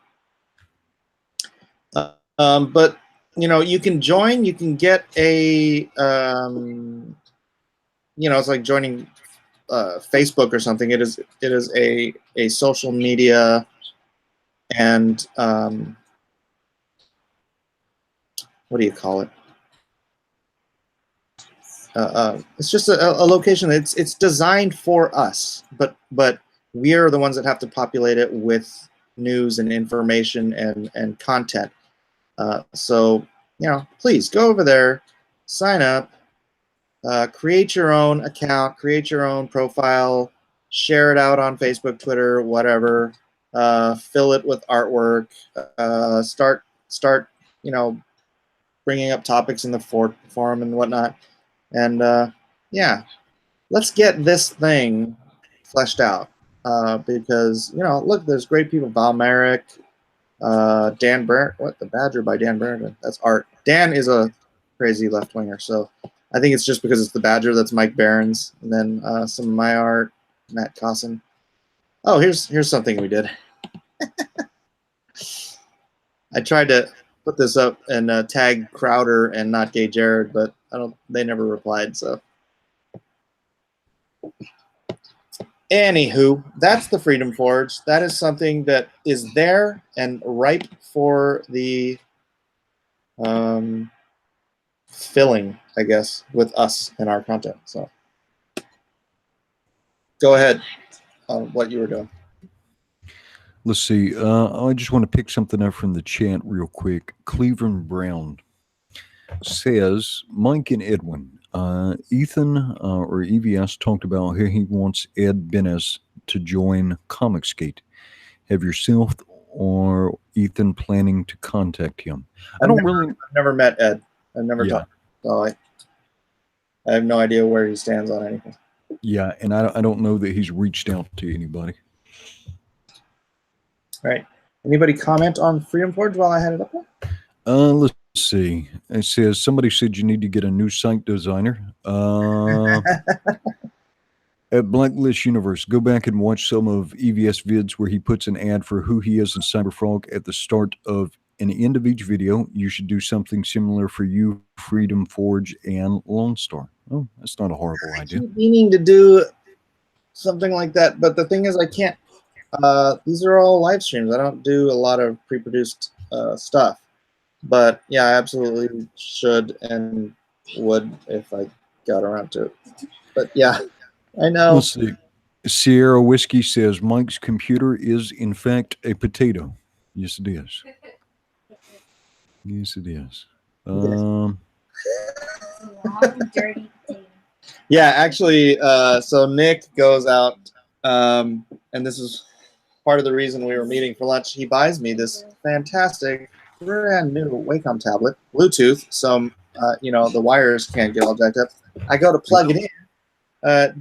But you know, you can join. You can get a you know, it's like joining Facebook or something. It is a social media and what do you call it? It's just a location. It's designed for us, but we are the ones that have to populate it with news and information and content. So you know, please go over there, sign up, create your own account, create your own profile, share it out on Facebook, Twitter, whatever. Fill it with artwork. Start you know, bringing up topics in the forum and whatnot. And yeah, let's get this thing fleshed out because, you know, look, there's great people. Val Merrick, Dan Burnt, what, The Badger by Dan Burnt. That's art. Dan is a crazy left-winger, so I think it's just because it's The Badger that's Mike Barron's. And then some of my art, Matt Cosson. Oh, here's something we did. I tried to put this up and tag Crowder and Not Gay Jared, but they never replied, so. Anywho, that's the Freedom Forge. That is something that is there and ripe for the filling, I guess, with us and our content. So go ahead on what you were doing. Let's see. I just want to pick something up from the chat real quick. Cleveland Brown says, Mike and Edwin, Ethan or EVS talked about how he wants Ed Benes to join Comicsgate. Have yourself or Ethan planning to contact him? I've never met Ed. I've never talked. So I have no idea where he stands on anything. Yeah, and I don't know that he's reached out to anybody. All right. Anybody comment on Freedom Forge while I had it up there? Let's see. It says somebody said you need to get a new site designer. At Blacklist Universe, go back and watch some of EVS vids where he puts an ad for who he is in Cyberfrog at the start of and end of each video. You should do something similar for you, Freedom Forge, and Lone Star. Oh, that's not a horrible idea. I keep meaning to do something like that, but the thing is, I can't. These are all live streams. I don't do a lot of pre-produced stuff. But yeah, I absolutely should and would if I got around to it. But yeah, I know. Let's see. Sierra Whiskey says Mike's computer is in fact a potato. Yes, it is. Yes, it is. Yeah, actually, so Nick goes out, and this is part of the reason we were meeting for lunch. He buys me this fantastic, brand new Wacom tablet, Bluetooth, so you know, the wires can't get all jacked up. I go to plug it in,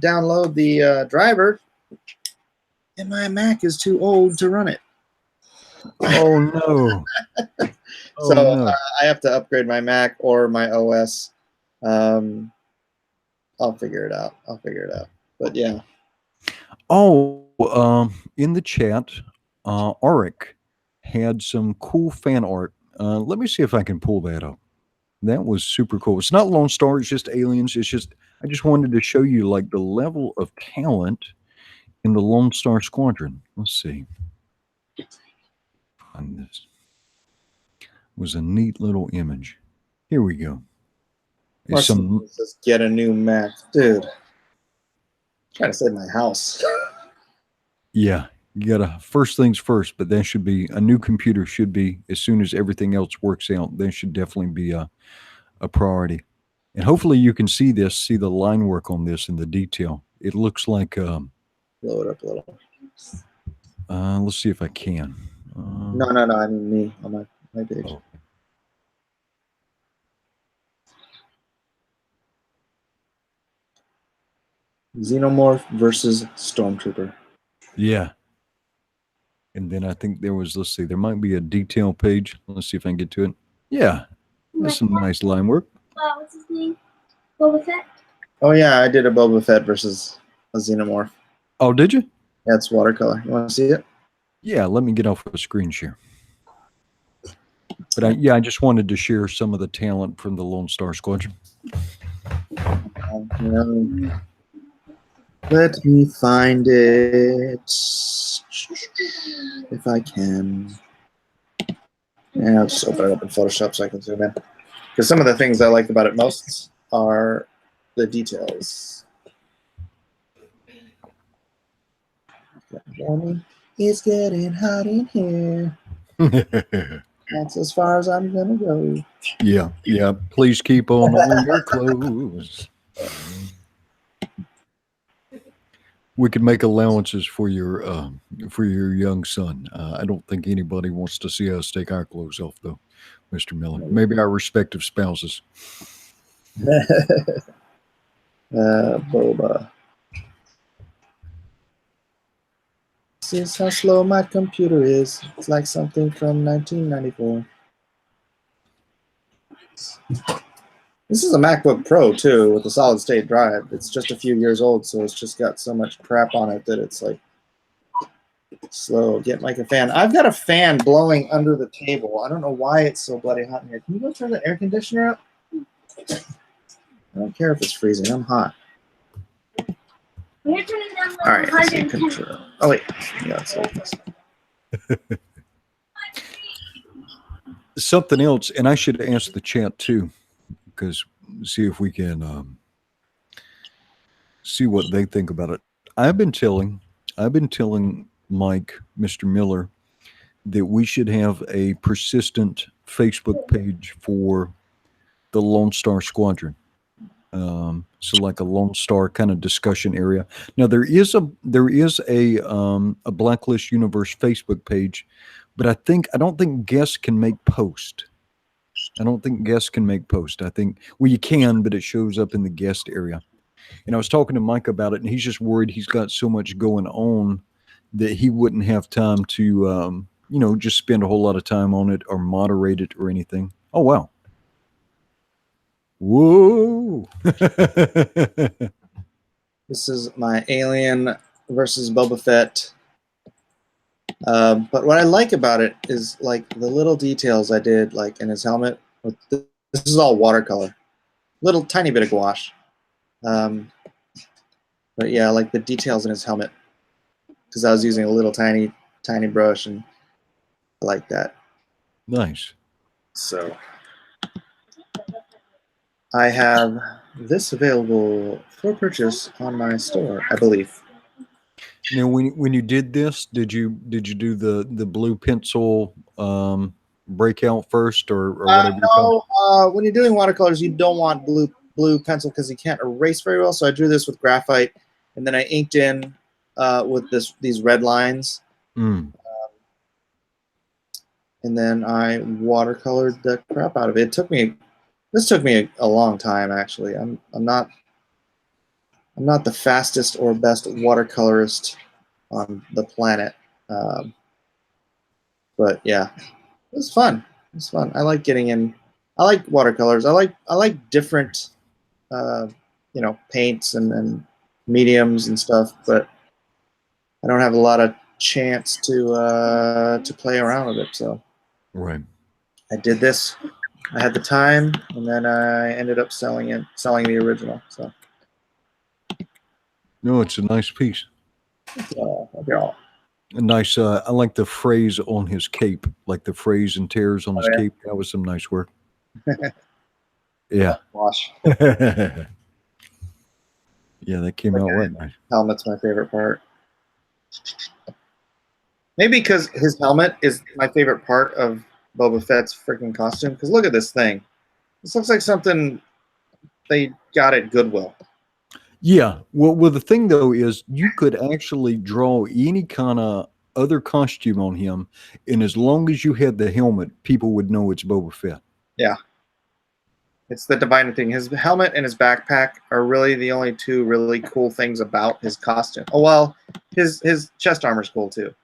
download the driver, and my Mac is too old to run it. Oh no! So no. I have to upgrade my Mac or my OS. I'll figure it out. But yeah. Oh, in the chat, Auric had some cool fan art. Let me see if I can pull that up. That was super cool. It's not Lone Star. It's just aliens. It's just I just wanted to show you like the level of talent in the Lone Star Squadron. Let's see. Find this. It was a neat little image. Here we go. Just get a new Mac, dude. I'm trying to save my house. Yeah, you gotta first things first. But that should be a new computer. Should be as soon as everything else works out. That should definitely be a priority. And hopefully you can see this, see the line work on this and the detail. It looks like blow it up a little. Let's see if I can. No, I mean me on my page. Oh. Xenomorph versus Stormtrooper. Yeah. And then I think there was, let's see, there might be a detail page. Let's see if I can get to it. Yeah. That's some nice line work. What's his name? Boba Fett? Oh, yeah, I did a Boba Fett versus a Xenomorph. Oh, did you? Yeah, it's watercolor. You want to see it? Yeah, let me get off of a screen share. But I just wanted to share some of the talent from the Lone Star Squadron. Let me find it if I can. Yeah, I'll just open it up in Photoshop so I can zoom in. Because some of the things I like about it most are the details. It's getting hot in here. That's as far as I'm gonna go. Yeah. Please keep on all your clothes. We could make allowances for your young son. I don't think anybody wants to see us take our clothes off, though, Mr. Miller. Maybe our respective spouses. Boba. This is how slow my computer is. It's like something from 1994. This is a MacBook Pro, too, with a solid-state drive. It's just a few years old, so it's just got so much crap on it that it's, like, slow. Get like a fan. I've got a fan blowing under the table. I don't know why it's so bloody hot in here. Can you go turn the air conditioner up? I don't care if it's freezing. I'm hot. We're turning down like All right. Let's see, 110. control. Oh, wait. Yeah, it's like this. Something else, and I should ask the chat, too, because see if we can see what they think about it. I've been telling Mike, Mr. Miller, that we should have a persistent Facebook page for the Lone Star Squadron. So like a Lone Star kind of discussion area. Now there is a Blacklist Universe Facebook page, but I don't think guests can make post. I don't think guests can make post. I think, well, you can, but it shows up in the guest area. And I was talking to Mike about it, and he's just worried he's got so much going on that he wouldn't have time to, just spend a whole lot of time on it or moderate it or anything. Oh, wow. Whoa. This is my Alien versus Boba Fett. But what I like about it is like the little details I did, like in his helmet. This is all watercolor, little tiny bit of gouache. But yeah, I like the details in his helmet because I was using a little tiny brush, and I like that. Nice. So I have this available for purchase on my store, I believe. Now, when you did this, did you do the blue pencil breakout first, or whatever? No. When you're doing watercolors, you don't want blue pencil because you can't erase very well. So I drew this with graphite, and then I inked in with these red lines. And then I watercolored the crap out of it. This took me a long time, actually. I'm not the fastest or best watercolorist on the planet, but yeah, it was fun. It's fun. I like getting in. I like watercolors. I like different, paints and mediums and stuff, but I don't have a lot of chance to play around with it. So, right. I did this. I had the time, and then I ended up selling the original. So. No, it's a nice piece. Yeah. A nice. I like the phrase on his cape, like the phrase and tears on his cape. That was some nice work. Yeah. Wash. Yeah, that came out right nice. Helmet's my favorite part. Maybe because his helmet is my favorite part of Boba Fett's freaking costume. Because look at this thing. This looks like something they got at Goodwill. Yeah. Well, the thing though is you could actually draw any kind of other costume on him, and as long as you had the helmet, people would know it's Boba Fett. Yeah. It's the dividing thing. His helmet and his backpack are really the only two really cool things about his costume. Oh, well, his chest armor's cool too.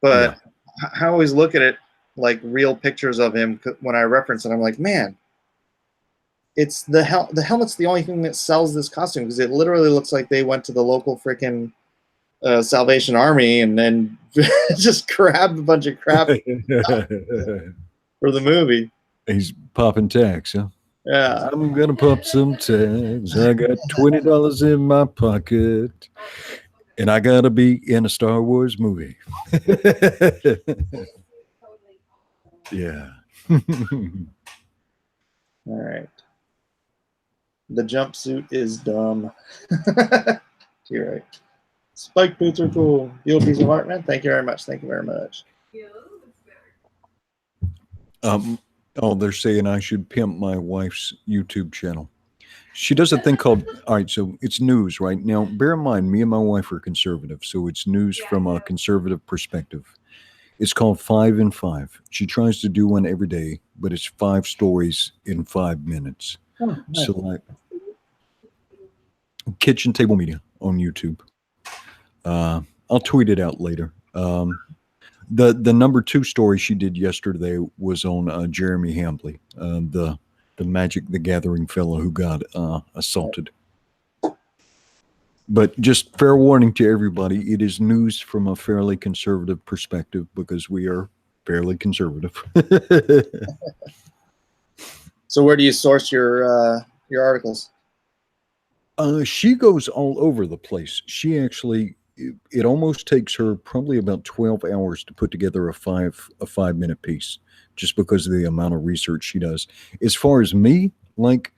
But yeah. I always look at it like real pictures of him when I reference it. I'm like, man, it's the helmet's the only thing that sells this costume because it literally looks like they went to the local freaking Salvation Army and then just grabbed a bunch of crap. For the movie. He's popping tags, huh? Yeah. I'm gonna pop some tags. I got $20 in my pocket, and I gotta be in a Star Wars movie. Yeah. All right. The jumpsuit is dumb. You're right. Spike boots are cool. You'll piece of art, man. Thank you very much. Thank you very much. Oh, they're saying I should pimp my wife's YouTube channel. She does a thing called, all right, so it's news, right? Now, bear in mind, me and my wife are conservative, so it's news from a conservative perspective. It's called 5 in 5. She tries to do one every day, but it's 5 stories in 5 minutes. Oh, nice. So, like, Kitchen Table Media on YouTube. I'll tweet it out later. The number 2 story she did yesterday was on Jeremy Hambley, the Magic the Gathering fellow who got assaulted. But just fair warning to everybody, it is news from a fairly conservative perspective because we are fairly conservative. So where do you source your articles? She goes all over the place. She actually, it almost takes her probably about 12 hours to put together a 5-minute piece, just because of the amount of research she does. As far as me, like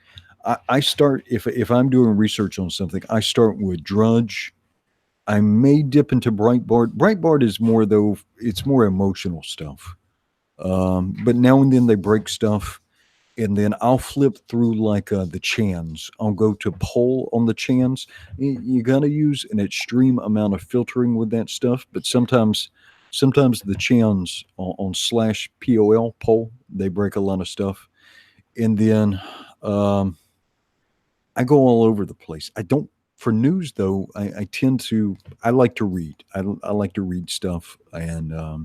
I start, if I'm doing research on something, I start with Drudge. I may dip into Breitbart. Breitbart is more, though, it's more emotional stuff. But now and then they break stuff. And then I'll flip through like the Chans. I'll go to poll on the Chans. You got to use an extreme amount of filtering with that stuff. But sometimes the Chans on /POL poll, they break a lot of stuff. And then I go all over the place. I don't, for news though, I tend to, I like to read. I like to read stuff, and I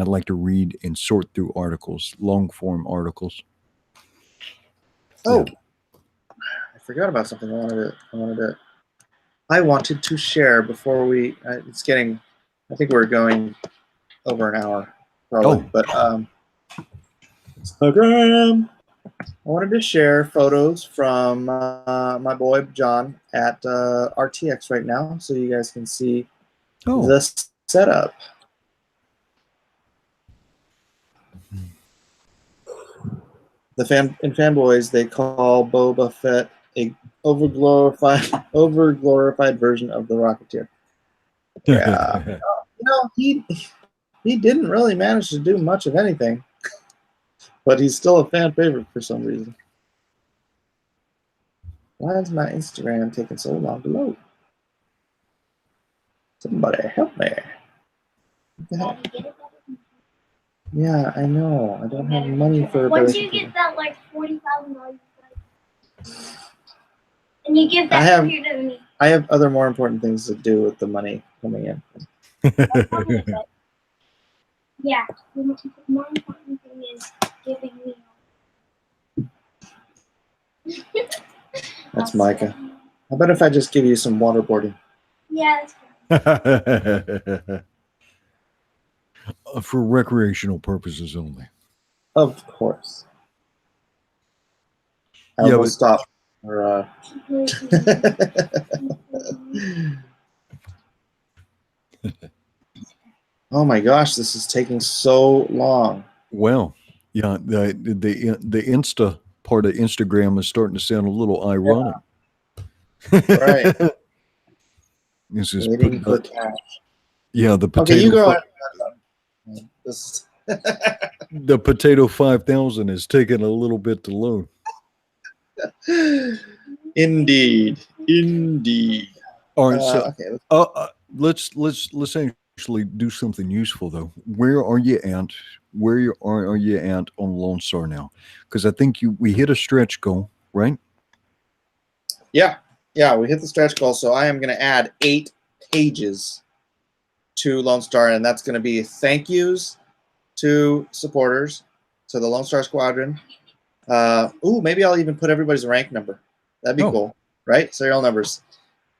like to read and sort through articles, long form articles. Oh, I forgot about something I wanted to share before we. It's getting. I think we're going over an hour, probably. Oh. But Instagram. I wanted to share photos from my boy John at RTX right now, so you guys can see the setup. In fanboys, they call Boba Fett a overglorified version of the Rocketeer. Yeah, he didn't really manage to do much of anything, but he's still a fan favorite for some reason. Why is my Instagram taking so long to load? Somebody help me. What the heck? Yeah, I know. I don't have money for. Once you get that like $40,000, and you give that computer to me. I have other more important things to do with the money coming in. Yeah, the more important thing is giving me. That's Micah. How about if I just give you some waterboarding? Yeah, that's good. For recreational purposes only. Of course. I will stop. Or, oh my gosh, this is taking so long. Well, yeah, the Insta part of Instagram is starting to sound a little ironic. Yeah. Right. This is waiting for cash. Yeah, the potato. Okay, you go ahead. The potato 5,000 is taking a little bit to load. Indeed. All right, so okay. let's actually do something useful though. Where are you at? Where are you at on Lone Star now? Because I think we hit a stretch goal, right? Yeah, we hit the stretch goal. So I am going to add 8 pages to Lone Star, and that's going to be thank yous to supporters, to the Lone Star Squadron. Maybe I'll even put everybody's rank number. That'd be cool, right? Serial numbers.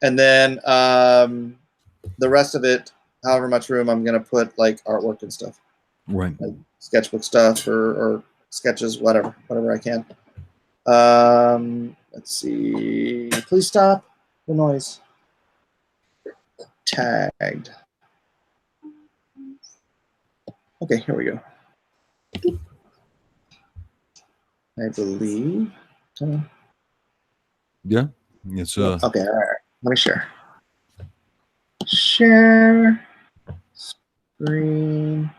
And then the rest of it, however much room, I'm going to put like artwork and stuff. Right. like sketchbook stuff or sketches, whatever I can. Let's see. Please stop the noise. Tagged. Okay, here we go. I believe. Yeah. It's Okay, all right. Let me share. Share screen.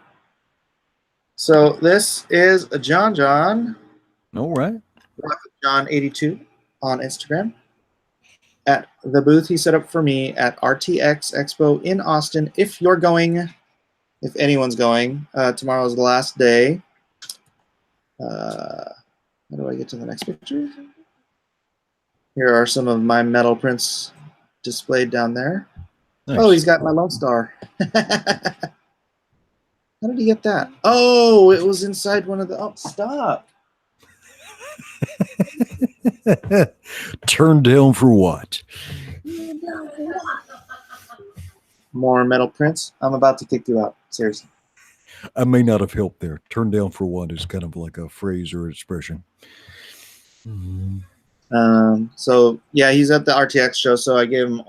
So this is a John. all right. John82 on Instagram. At the booth he set up for me at RTX Expo in Austin. If you're going, if anyone's going, tomorrow's the last day. How do I get to the next picture? Here are some of my metal prints displayed down there. Nice. Oh, he's got my Lone Star. How did he get that? Oh, it was inside one of the. Oh, stop. Turned down for what? More metal prints. I'm about to kick you out. Seriously. I may not have helped there. Turned down for what is kind of like a phrase or expression. So yeah, he's at the RTX show. So I gave him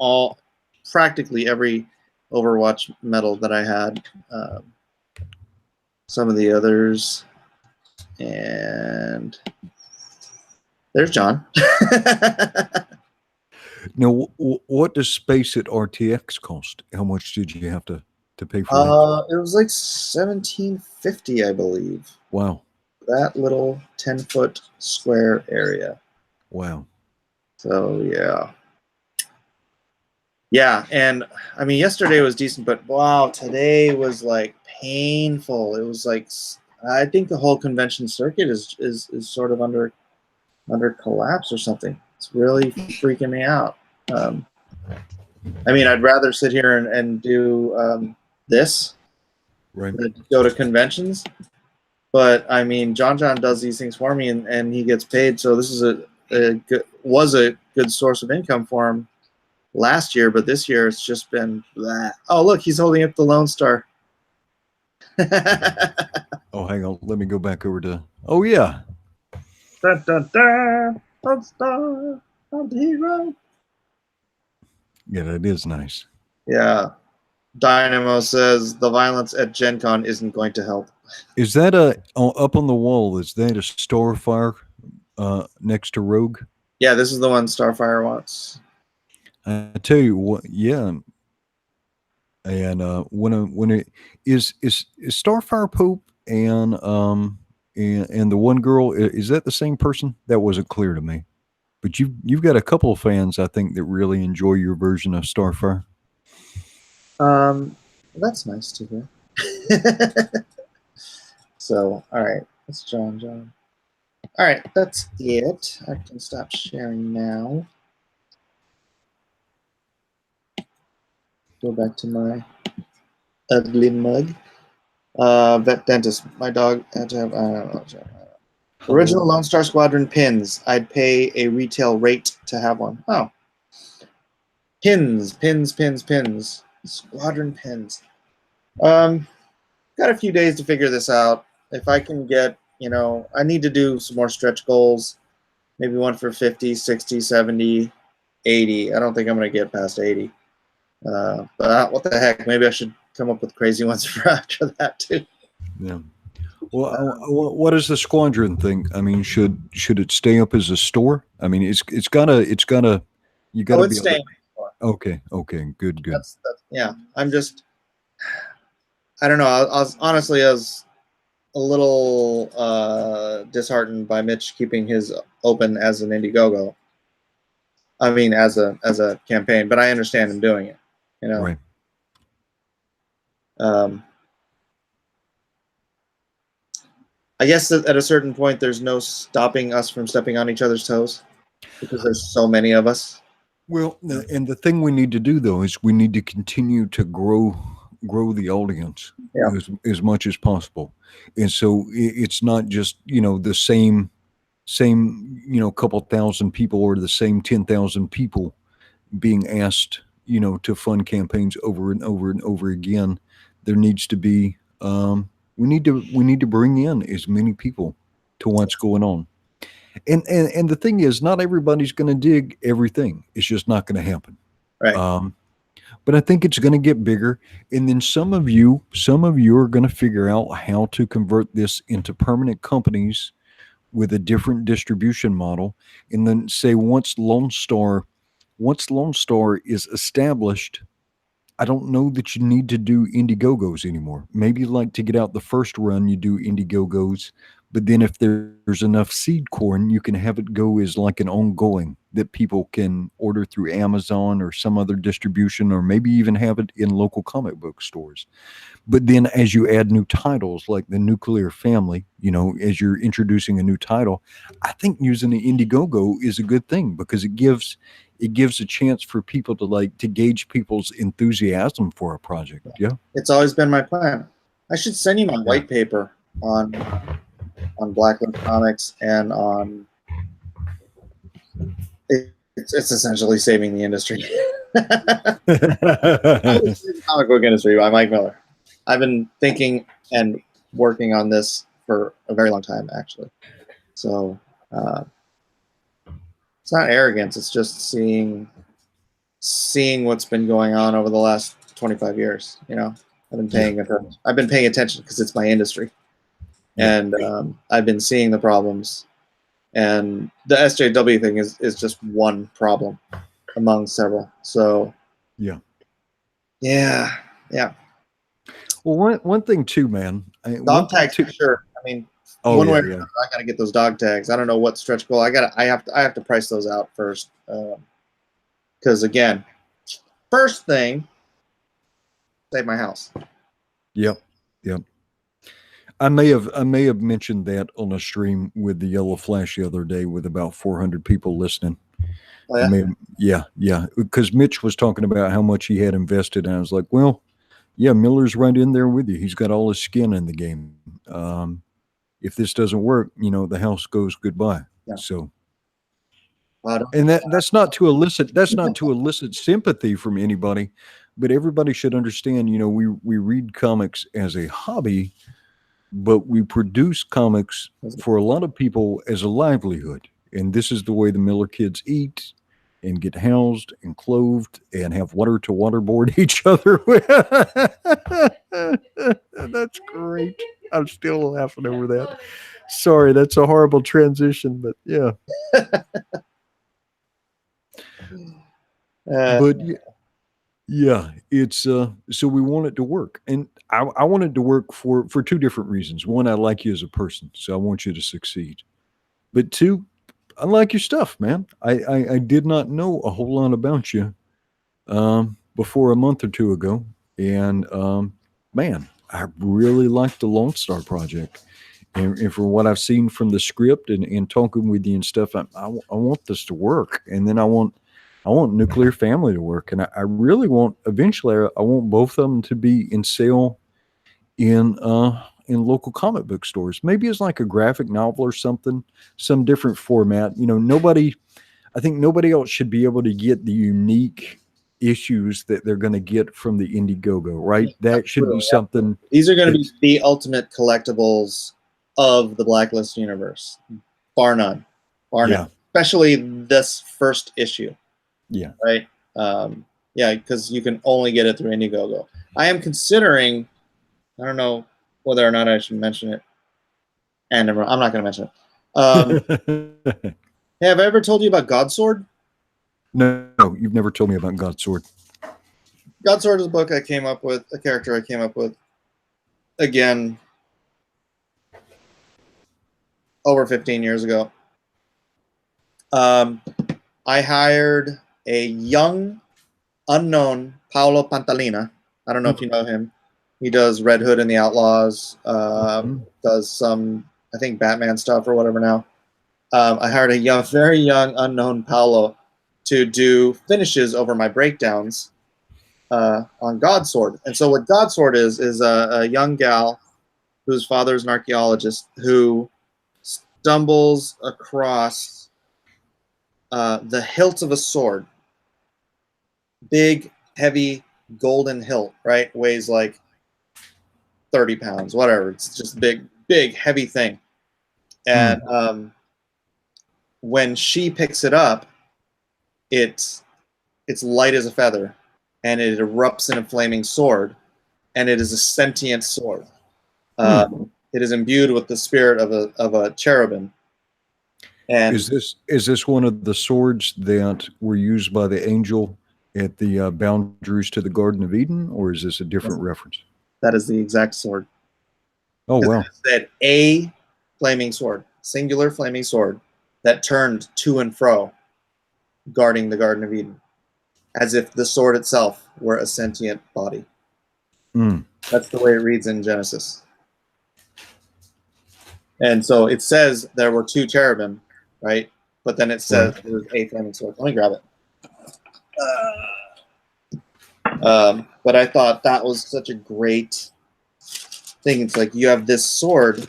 practically every Overwatch medal that I had. Some of the others, and there's John. Now, what does space at RTX cost? How much did you have to pay for that? It was like $17.50, I believe. Wow. That little 10-foot square area. Wow. So yeah, and I mean yesterday was decent, but wow, today was like painful. It was like I think the whole convention circuit is sort of under collapse or something. It's really freaking me out. I mean, I'd rather sit here and do this Right. than go to conventions. But I mean, John does these things for me, and he gets paid. So this is a good source of income for him last year, but this year it's just been that. Oh, look, he's holding up the Lone Star. Oh, hang on. Let me go back over to. Oh yeah. Dun, dun, dun. Lone Star of the hero. Yeah, that is nice. Yeah. Dynamo says the violence at Gen Con isn't going to help. Is that up on the wall? Is that a Starfire next to Rogue? Yeah, this is the one Starfire wants. I tell you what, yeah. And when it is Starfire Pope and the one girl, is that the same person? That wasn't clear to me. But you've got a couple of fans, I think, that really enjoy your version of Starfire. That's nice to hear. So, all right, that's John. All right, that's it. I can stop sharing now. Go back to my ugly mug. Vet dentist. My dog had to have. Original Lone Star Squadron pins. I'd pay a retail rate to have one. Oh. Pins. Squadron pins. Got a few days to figure this out. If I can get, I need to do some more stretch goals. Maybe one for 50, 60, 70, 80. I don't think I'm going to get past 80. But what the heck? Maybe I should come up with crazy ones for after that too. Yeah. Well, what is the Squadron thing? I mean, should it stay up as a store? I mean, it's gotta you gotta be staying. Okay, good. That's, yeah, I'm just, I don't know. I was honestly, I was a little disheartened by Mitch keeping his open as an Indiegogo. I mean, as a campaign, but I understand him doing it. Right. I guess that at a certain point, there's no stopping us from stepping on each other's toes because there's so many of us. Well, and the thing we need to do though is we need to continue to grow the audience as much as possible, and so it's not just the same couple thousand people or the same 10,000 people being asked to fund campaigns over and over and over again. There needs to be We need to bring in as many people to what's going on. And the thing is, not everybody's going to dig everything. It's just not going to happen. Right. But I think it's going to get bigger, and then some of you are going to figure out how to convert this into permanent companies with a different distribution model, and then say once Lone Star is established, I don't know that you need to do Indiegogos anymore. Maybe like to get out the first run, you do Indiegogos, but then if there's enough seed corn, you can have it go as like an ongoing that people can order through Amazon or some other distribution, or maybe even have it in local comic book stores. But then as you add new titles like the Nuclear Family, as you're introducing a new title, I think using the Indiegogo is a good thing, because it gives a chance for people to gauge people's enthusiasm for a project. Yeah. It's always been my plan. I should send you my white paper on Blacklist Comics and on it's essentially saving the industry. Comic book industry by Mike Miller. I've been thinking and working on this for a very long time, actually. So it's not arrogance. It's just seeing what's been going on over the last 25 years. I've been paying attention. I've been paying attention because it's my industry, and I've been seeing the problems. And the SJW thing is just one problem among several. So yeah. Well, one thing too, man. Dog tags for sure. I mean, one way or another, I gotta get those dog tags. I don't know what stretch goal. I have to price those out first. Because again, first thing, save my house. Yep. I may have mentioned that on a stream with the Yellow Flash the other day with about 400 people listening. Oh, yeah? Yeah. Because Mitch was talking about how much he had invested, and I was like, well, yeah, Miller's right in there with you. He's got all his skin in the game. If this doesn't work, the house goes goodbye. Yeah. So, and that's not to elicit sympathy from anybody, but everybody should understand. We read comics as a hobby, but we produce comics for a lot of people as a livelihood, and this is the way the Miller kids eat and get housed and clothed and have water to waterboard each other with. That's great. I'm still laughing over that. Sorry, that's a horrible transition, but yeah. But yeah, it's so we want it to work, and I want it to work for two different reasons. One, I like you as a person, so I want you to succeed. But two, I like your stuff, man. I did not know a whole lot about you before a month or two ago, and man, I really like the Lone Star project. And from what I've seen from the script and talking with you and stuff, I want this to work, and then I want Nuclear Family to work, and I really want eventually I want both of them to be in sale in local comic book stores. Maybe it's like a graphic novel or something, some different format. I think nobody else should be able to get the unique issues that they're going to get from the Indiegogo, right? That should be something. These are going to be the ultimate collectibles of the Blacklist universe, bar none. Especially this first issue. Yeah. Right. Because you can only get it through Indiegogo. I am considering. I don't know whether or not I should mention it. And I'm not going to mention it. Hey, have I ever told you about Godsword? No, you've never told me about Godsword. Godsword is a book I came up with, a character I came up with, again, over 15 years ago. I hired a young, unknown Paolo Pantalina. I don't know if you know him. He does Red Hood and the Outlaws, does some, I think, Batman stuff or whatever now. I hired a very young, unknown Paolo to do finishes over my breakdowns on Godsword. And so what Godsword is a young gal whose father is an archaeologist who stumbles across the hilt of a sword. Big, heavy, golden hilt, right? Weighs like 30 pounds, whatever. It's just big, heavy thing. And when she picks it up, it's light as a feather, and it erupts in a flaming sword, and it is a sentient sword. It is imbued with the spirit of a cherubim. And is this one of the swords that were used by the angel at the boundaries to the Garden of Eden, or is this a different reference? that is the exact sword. Oh, wow. It said a flaming sword, singular flaming sword, that turned to and fro, guarding the Garden of Eden, as if the sword itself were a sentient body. That's the way it reads in Genesis. And so it says there were 2 cherubim, right? But then it says there was a flaming sword. Let me grab it. But I thought that was such a great thing. It's like you have this sword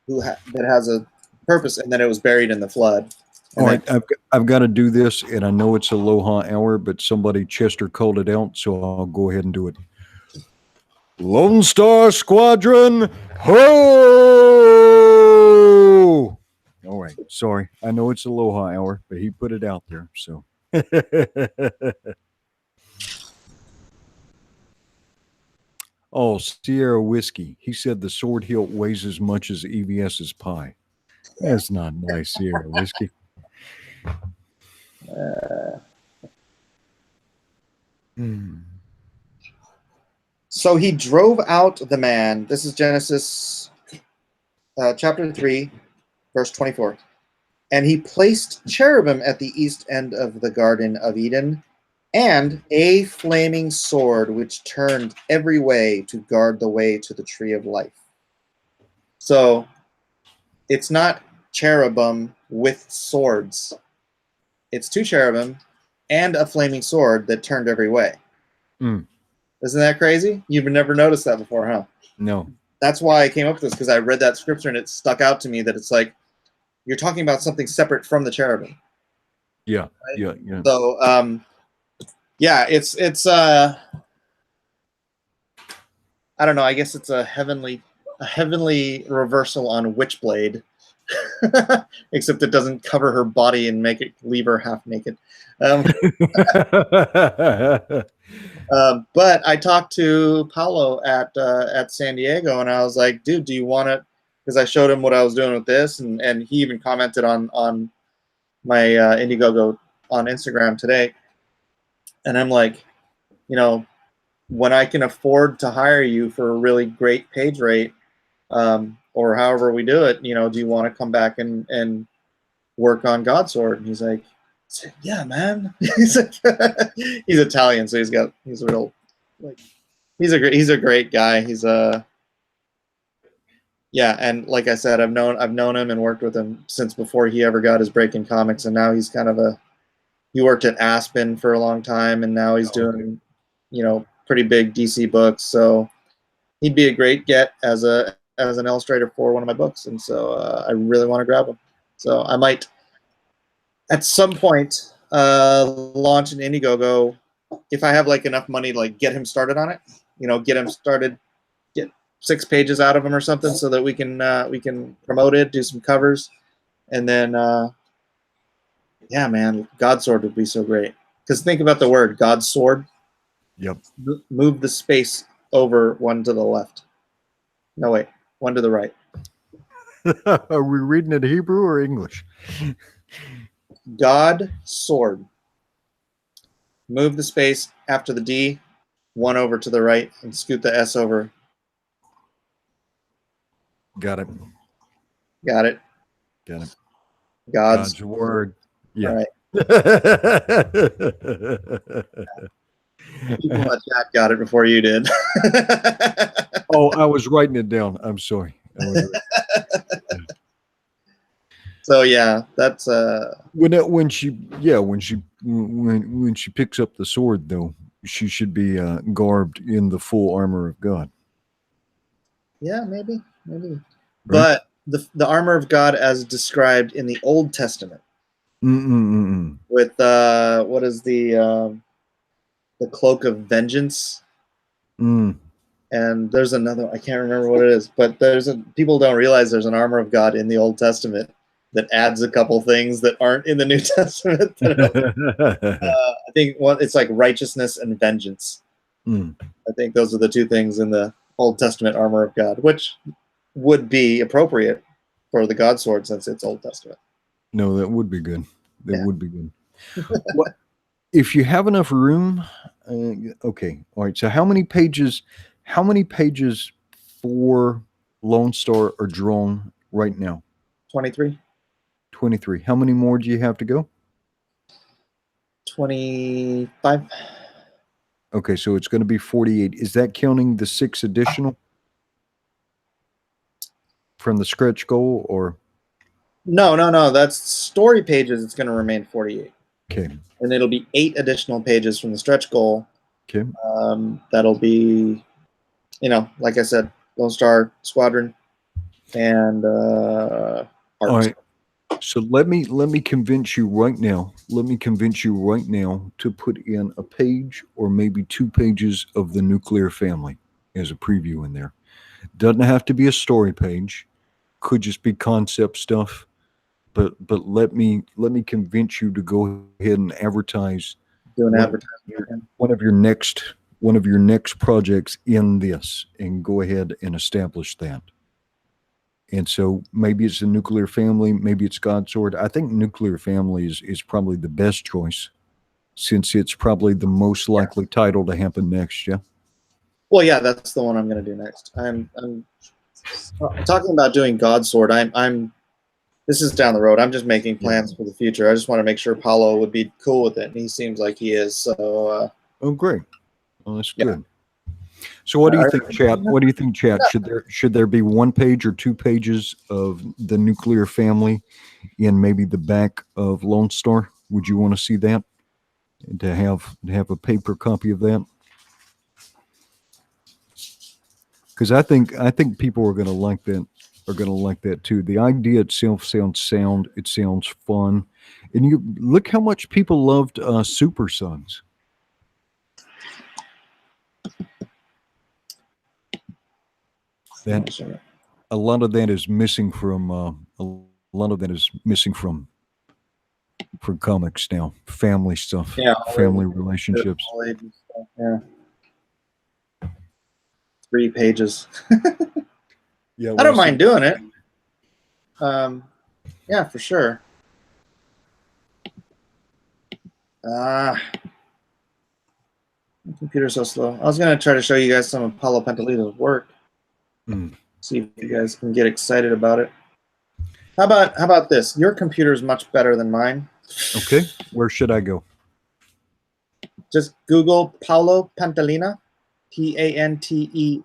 that has a purpose, and then it was buried in the flood. All right, I've got to do this, and I know it's Aloha hour, but somebody, Chester, called it out, so I'll go ahead and do it. Lone Star Squadron, ho! All right, sorry. I know it's Aloha hour, but he put it out there, so. Oh, Sierra Whiskey. He said the sword hilt weighs as much as EVS's pie. That's not nice, Sierra Whiskey. So he drove out the man. This is Genesis chapter 3, verse 24. And he placed cherubim at the east end of the Garden of Eden, and a flaming sword which turned every way to guard the way to the tree of life. So it's not cherubim with swords. It's 2 cherubim and a flaming sword that turned every way. Isn't that crazy? You've never noticed that before, huh? No. That's why I came up with this, because I read that scripture and it stuck out to me that it's like you're talking about something separate from the cherubim. Yeah, right? yeah. So, yeah, it's I don't know. I guess it's a heavenly reversal on Witchblade, except it doesn't cover her body and leave her half naked. But I talked to Paulo at San Diego, and I was like, dude, do you want to? Because I showed him what I was doing with this, and he even commented on my Indiegogo on Instagram today. And I'm like, when I can afford to hire you for a really great page rate, or however we do it, do you want to come back and work on Godsword? And he's like, yeah, man. He's Italian, so he's a great guy. Yeah, and like I said, I've known him and worked with him since before he ever got his break in comics, and now he's kind of he worked at Aspen for a long time, and now he's doing, pretty big DC books. So he'd be a great get as an illustrator for one of my books, and so I really want to grab him. So I might, at some point, launch an Indiegogo if I have enough money to get him started on it. Get him started, get 6 pages out of him or something, so that we can promote it, do some covers, and then yeah, man, Godsword would be so great. Because think about the word Godsword. Yep. Move the space over one to the left. No, wait, one to the right. Are we reading it Hebrew or English? God sword. Move the space after the D, one over to the right, and scoot the S over. Got it. Got it. Got it. God's word. Yeah. All right. People in chat got it before you did. Oh, I was writing it down. I'm sorry. So yeah, that's when she picks up the sword, though, she should be garbed in the full armor of God. Yeah, maybe. Right? But the armor of God as described in the Old Testament with what is the cloak of vengeance? And there's another, I can't remember what it is, but people don't realize there's an armor of God in the Old Testament that adds a couple things that aren't in the New Testament. I think it's like righteousness and vengeance. I think those are the two things in the Old Testament armor of God, which would be appropriate for the God sword since it's Old Testament. No, that would be good. That would be good. What if you have enough room? Okay, all right. So how many pages? How many pages for Lone Star are drawn right now? 23. 23. How many more do you have to go? 25. Okay, so it's going to be 48. Is that counting the 6 additional from the stretch goal, or? No. That's story pages. It's going to remain 48. Okay. And it'll be 8 additional pages from the stretch goal. Okay. That'll be, like I said, Lone Star Squadron and all right. So let me convince you right now. Let me convince you right now to put in a page or maybe 2 pages of the nuclear family as a preview in there. Doesn't have to be a story page. Could just be concept stuff. But let me convince you to go ahead and advertise. Do an advertisement. One of your next projects in this, and go ahead and establish that. And so maybe it's the nuclear family, maybe it's God Sword. I think nuclear family is probably the best choice, since it's probably the most likely title to happen next. Yeah. Well, yeah, that's the one I'm going to do next. I'm talking about doing God Sword. This is down the road. I'm just making plans for the future. I just want to make sure Paulo would be cool with it, and he seems like he is. So. Oh, great. Well, that's good. So what do you think, chat? What do you think, chat? Should there be 1 page or 2 pages of the nuclear family in maybe the back of Lone Star? Would you want to see that? And to have a paper copy of that? Because I think people are going to like that. Are going to like that too. The idea itself sounds sound. It sounds fun, and you look how much people loved Super Sons. That a lot of that is missing from from comics now. Family stuff, family relationships. Yeah. 3 pages. Yeah, I don't mind doing it. Yeah, for sure. My computer's so slow. I was gonna try to show you guys some of Paulo Pantalito's work. See if you guys can get excited about it. How about this? Your computer is much better than mine. Okay, where should I go? Just Google Paulo Pantalina, Pante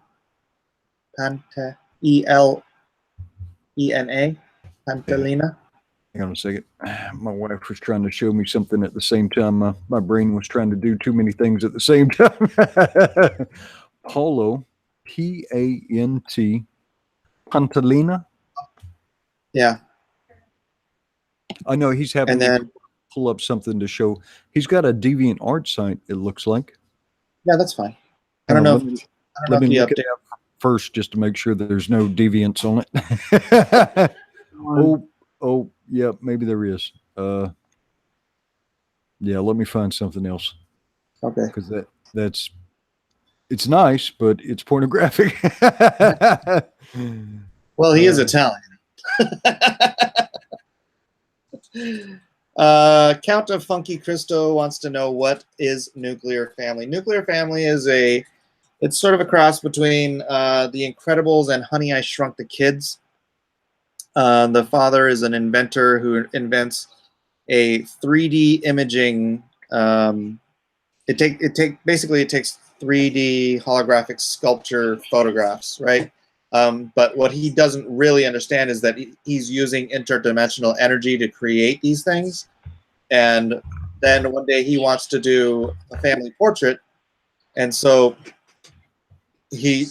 Panta E-L-E-N-A, Pantalina. Hang on a second. My wife was trying to show me something at the same time. My brain was trying to do too many things at the same time. Paulo, P-A-N-T, Pantalina. Yeah. I know he's having to pull up something to show. He's got a DeviantArt site, it looks like. Yeah, that's fine. I don't know. Let me look at that first just to make sure that there's no deviants on it. Oh, yeah, maybe there is. Yeah, let me find something else. Okay. Because it's nice, but it's pornographic. Well, he is Italian. Count of Funky Cristo wants to know, what is nuclear family? Nuclear family is it's sort of a cross between The Incredibles and Honey, I Shrunk the Kids. The father is an inventor who invents a 3D imaging. It takes 3D holographic sculpture photographs, right? But what he doesn't really understand is that he's using interdimensional energy to create these things. And then one day he wants to do a family portrait. And so he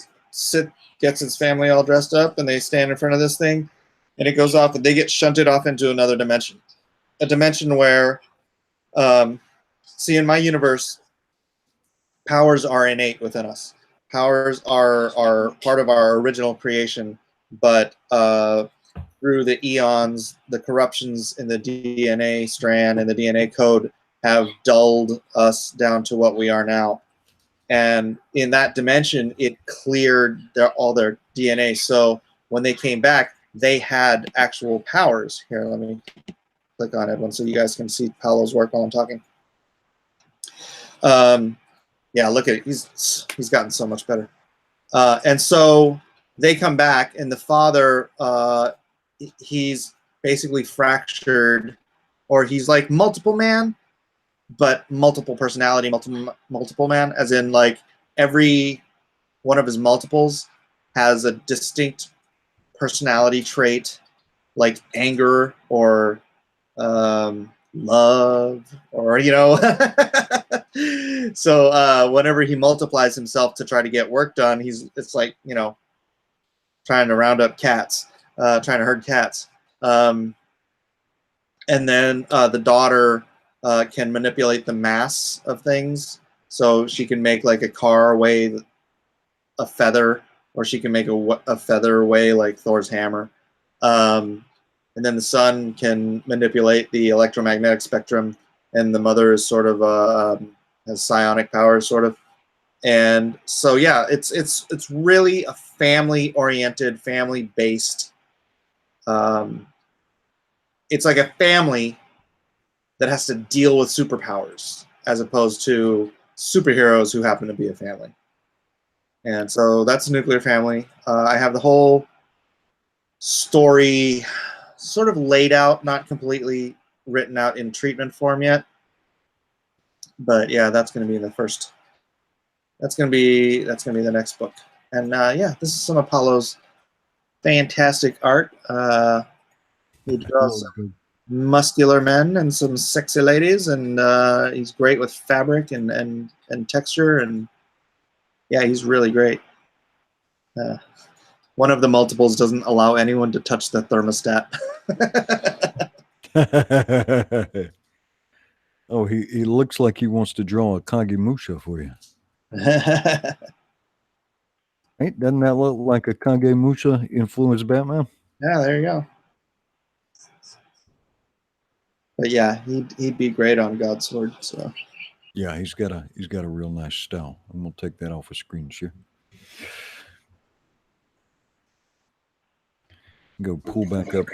gets his family all dressed up, and they stand in front of this thing, and it goes off, and they get shunted off into another dimension. A dimension where, see, in my universe, powers are innate within us. powers are part of our original creation, but through the eons, the corruptions in the DNA strand and the DNA code have dulled us down to what we are now. And in that dimension, it cleared all their DNA. So when they came back, they had actual powers. Here, let me click on it so you guys can see Paolo's work while I'm talking. Yeah, look at it. He's gotten so much better. And so they come back, and the father, he's basically fractured, or he's like multiple man, but multiple personality, multiple man, as in like every one of his multiples has a distinct personality trait, like anger or love, or so whenever he multiplies himself to try to get work done, it's like trying to round up cats, trying to herd cats, and then the daughter can manipulate the mass of things, so she can make like a car weigh a feather, or she can make a feather weigh like Thor's hammer. And then the son can manipulate the electromagnetic spectrum, and the mother is sort of has psionic powers, sort of. And so yeah, it's really a family-oriented, family-based. It's like a family that has to deal with superpowers, as opposed to superheroes who happen to be a family. And so that's a nuclear family. I have the whole story sort of laid out, not completely written out in treatment form yet. But yeah, that's going to be the first. That's going to be the next book. And yeah, this is some of Paolo's fantastic art. He draws some muscular men and some sexy ladies, and he's great with fabric and texture, and yeah, he's really great. One of the multiples doesn't allow anyone to touch the thermostat. Oh, he looks like he wants to draw a Kagemusha for you. Hey, doesn't that look like a Kagemusha influenced Batman? Yeah, there you go. But yeah, he'd be great on Godsword. So yeah, he's got a real nice style. I'm gonna take that off a screen share. Go pull back up.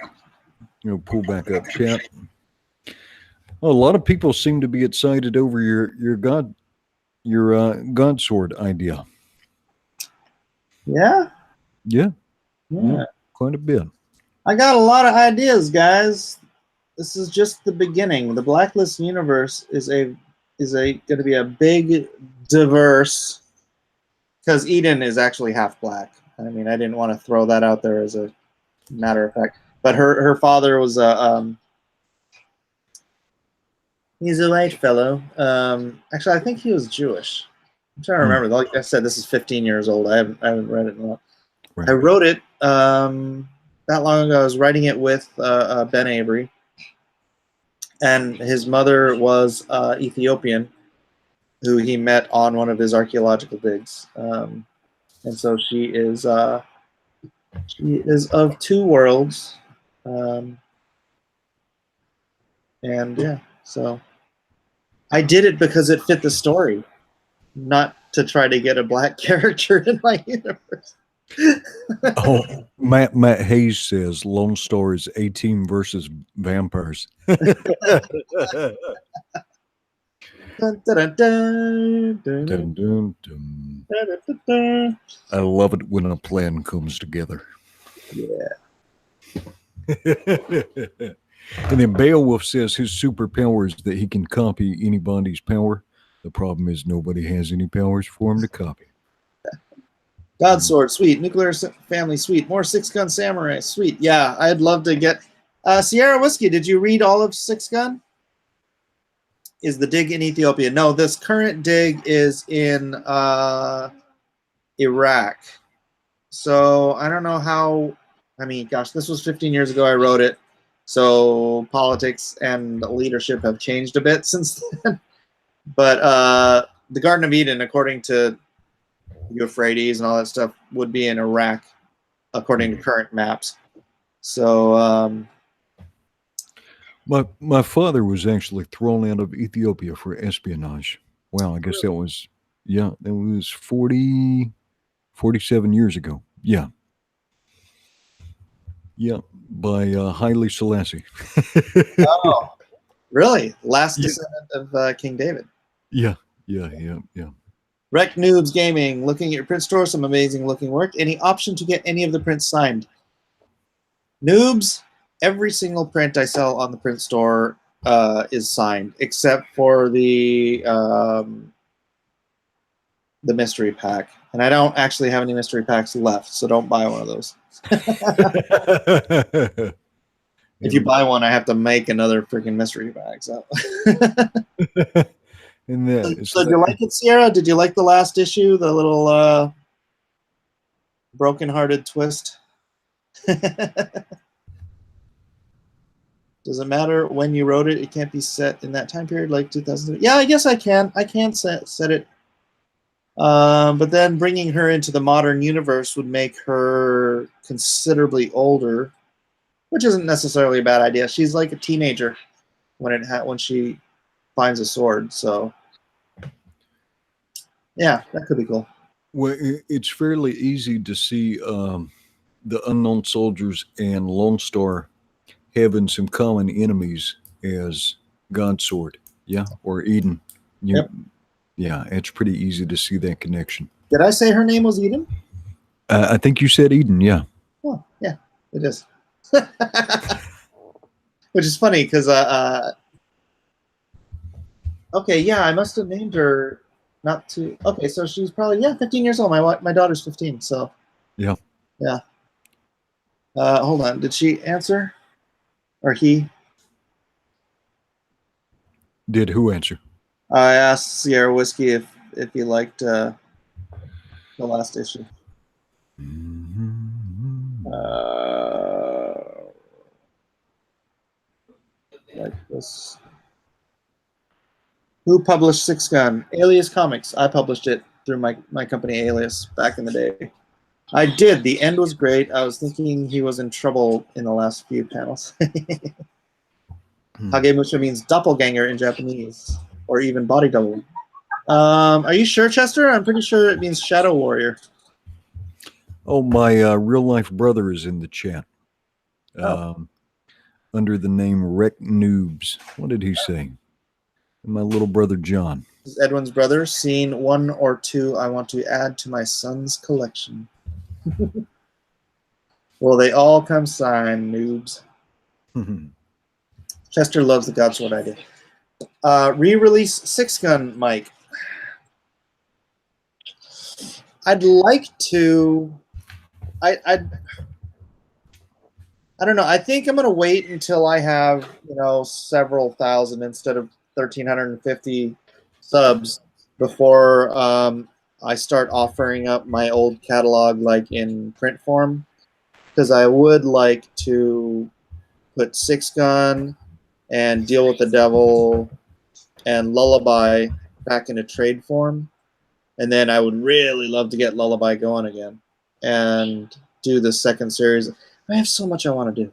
Pull back up chat. Oh, a lot of people seem to be excited over your Godsword idea. Yeah? Yeah, Yeah. quite a bit. I got a lot of ideas, guys. This is just the beginning. The Blacklist universe is going to be a big, diverse, because Eden is actually half black. I mean, I didn't want to throw that out there as a matter of fact. But her father was he's a white fellow. Actually, I think he was Jewish. I'm trying to remember. Like I said, this is 15 years old. I haven't read it in a while. Right. I wrote it that long ago. I was writing it with Ben Avery, and his mother was Ethiopian, who he met on one of his archaeological digs, and so she is of two worlds, and yeah, so I did it because it fit the story, not to try to get a black character in my universe. Oh, Matt Hayes says Lone Star is A-Team versus vampires. Dun, dun, dun, dun, Dun, dun, dun. I love it when a plan comes together. Yeah. And then Beowulf says his superpower is that he can copy anybody's power. The problem is nobody has any powers for him to copy. Godsword, sweet. Nuclear family, sweet. More Six Gun Samurai, sweet. Yeah, I'd love to get... Sierra Whiskey, did you read all of Six Gun? Is the dig in Ethiopia? No, this current dig is in Iraq. So I don't know how... I mean, gosh, this was 15 years ago I wrote it. So politics and leadership have changed a bit since then. But the Garden of Eden, according to Euphrates and all that stuff would be in Iraq, according to current maps. So my father was actually thrown out of Ethiopia for espionage. Wow, I guess that was 47 years ago. Yeah, by Haile Selassie. oh, really? Last Yeah. descendant of King David. Yeah. Rec Noobs Gaming, looking at your print store, some amazing looking work. Any option to get any of the prints signed? Noobs, every single print I sell on the print store is signed, except for the mystery pack. And I don't actually have any mystery packs left, so don't buy one of those. If you buy one, I have to make another freaking mystery pack. So. And then, So did you like it, Sierra? Did you like the last issue? The little broken-hearted twist? Does it matter when you wrote it? It can't be set in that time period, like 2003. Yeah, I guess I can. I can set it. But then bringing her into the modern universe would make her considerably older, which isn't necessarily a bad idea. She's like a teenager when she finds a sword. So yeah, that could be cool. Well, it's fairly easy to see the Unknown Soldiers and Lone Star having some common enemies as Godsword, or Eden. Yep. Yeah, it's pretty easy to see that connection. Did I say her name was Eden? I think you said Eden, yeah. Oh, yeah, it is. Which is funny because, okay, yeah, I must have named her not too. Okay, so she's probably 15 years old. My daughter's 15, so Yeah. Hold on, did she answer, or he? Did who answer? I asked Sierra Whiskey if he liked the last issue. Like this. Who published Six Gun? Alias Comics. I published it through my company Alias back in the day. I did. The end was great. I was thinking he was in trouble in the last few panels. Hagemusha means doppelganger in Japanese, or even body double. Are you sure, Chester? I'm pretty sure it means shadow warrior. Oh, my real life brother is in the chat. Under the name Rec Noobs. What did he say? My little brother John. This is Edwin's brother. Scene 1 or 2 I want to add to my son's collection. Well, they all come signed, noobs. Chester loves the Godsword idea. Re-release Six Gun, Mike. I'd like to. I don't know. I think I'm going to wait until I have, several thousand instead of 1,350 subs before I start offering up my old catalog like in print form, because I would like to put Six Gun and Deal with the Devil and Lullaby back into trade form, and then I would really love to get Lullaby going again and do the second series. I have so much I want to do.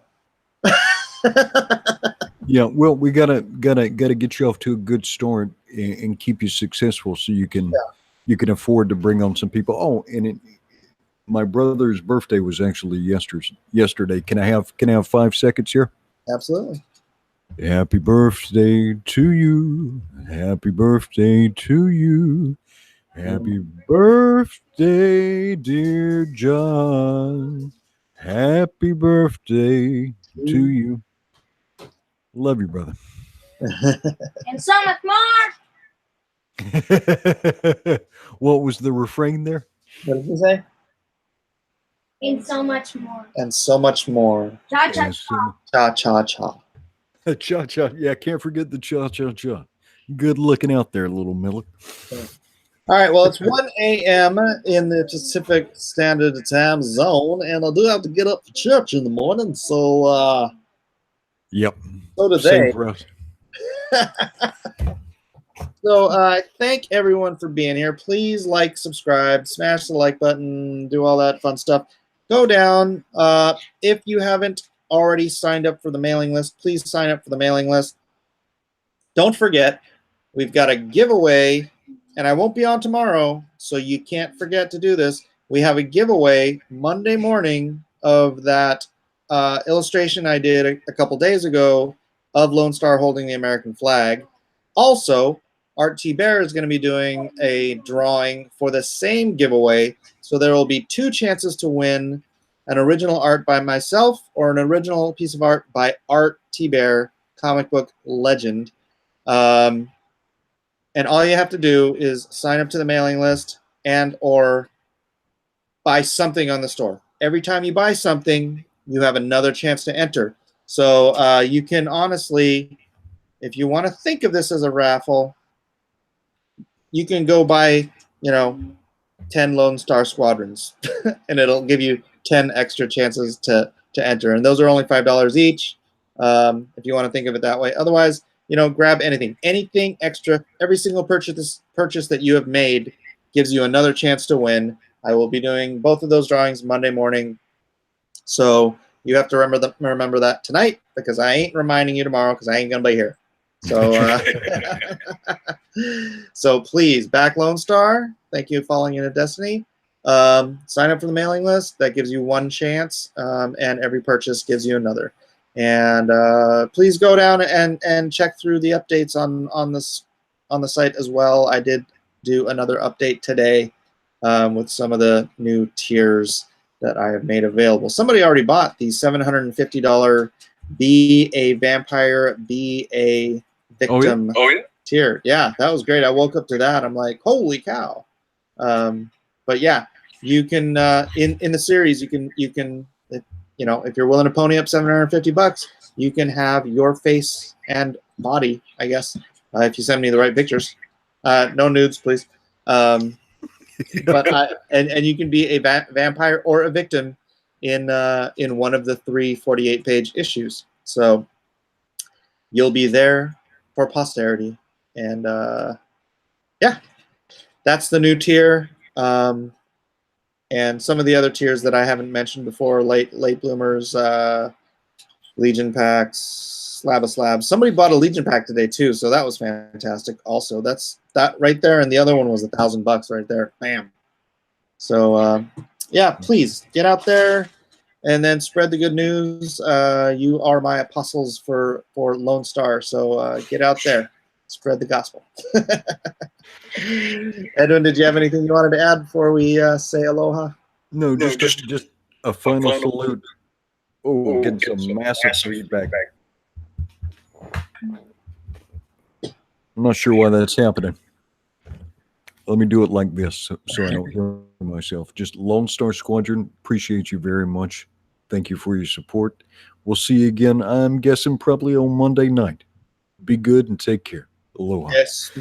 Yeah, well, we gotta get you off to a good start and keep you successful, so you can afford to bring on some people. Oh, and my brother's birthday was actually yesterday. Can I have 5 seconds here? Absolutely. Happy birthday to you. Happy birthday to you. Happy birthday, dear John. Happy birthday to you. Love you, brother. And so much more. What was the refrain there? What did you say? And so much more. And so much more. Cha cha Yes, cha. Cha cha cha. Cha cha. Yeah, can't forget the cha cha cha. Good looking out there, little Miller. All right, well, it's 1 a.m. in the Pacific Standard Time Zone, and I do have to get up for church in the morning, so Yep. so do Same they. for us. So thank everyone for being here. Please like, subscribe, smash the like button, do all that fun stuff. Go down. If you haven't already signed up for the mailing list, please sign up for the mailing list. Don't forget, we've got a giveaway, and I won't be on tomorrow, so you can't forget to do this. We have a giveaway Monday morning of that illustration I did a couple days ago of Lone Star holding the American flag. Also, Art T. Bear is going to be doing a drawing for the same giveaway, so there will be 2 chances to win an original art by myself or an original piece of art by Art T. Bear, comic book legend. And all you have to do is sign up to the mailing list and or buy something on the store. Every time you buy something, you have another chance to enter. So you can honestly, if you want to think of this as a raffle, you can go buy, 10 Lone Star Squadrons, and it'll give you 10 extra chances to enter. And those are only $5 each, if you want to think of it that way. Otherwise, grab anything extra. Every single purchase that you have made gives you another chance to win. I will be doing both of those drawings Monday morning. So you have to remember that tonight, because I ain't reminding you tomorrow, because I ain't going to be here. So, so please, back Lone Star. Thank you, Falling into Destiny. Sign up for the mailing list. That gives you 1 chance, and every purchase gives you another. And please go down and check through the updates on the site as well. I did do another update today with some of the new tiers that I have made available. Somebody already bought the $750 Be a Vampire, Be a Victim tier. Yeah, that was great. I woke up to that. I'm like, holy cow. But yeah, you can in the series you can if you're willing to pony up $750, you can have your face and body, I guess, if you send me the right pictures. No nudes, please. But and you can be a vampire or a victim in one of the 3 48-page issues. So you'll be there for posterity. And yeah, that's the new tier. And some of the other tiers that I haven't mentioned before, late bloomers, Legion packs, slab of slabs. Somebody bought a Legion pack today too, so that was fantastic. Also, that's that right there, and the other one was $1,000 right there. Bam. So yeah, please get out there and then spread the good news. You are my apostles for Lone Star, so get out there, spread the gospel. Edwin, did you have anything you wanted to add before we say aloha? No, just a final salute. Oh, getting some massive feedback. I'm not sure why that's happening. Let me do it like this so I don't hear myself. Just Lone Star Squadron, appreciate you very much. Thank you for your support. We'll see you again, I'm guessing, probably on Monday night. Be good and take care. Aloha. Yes.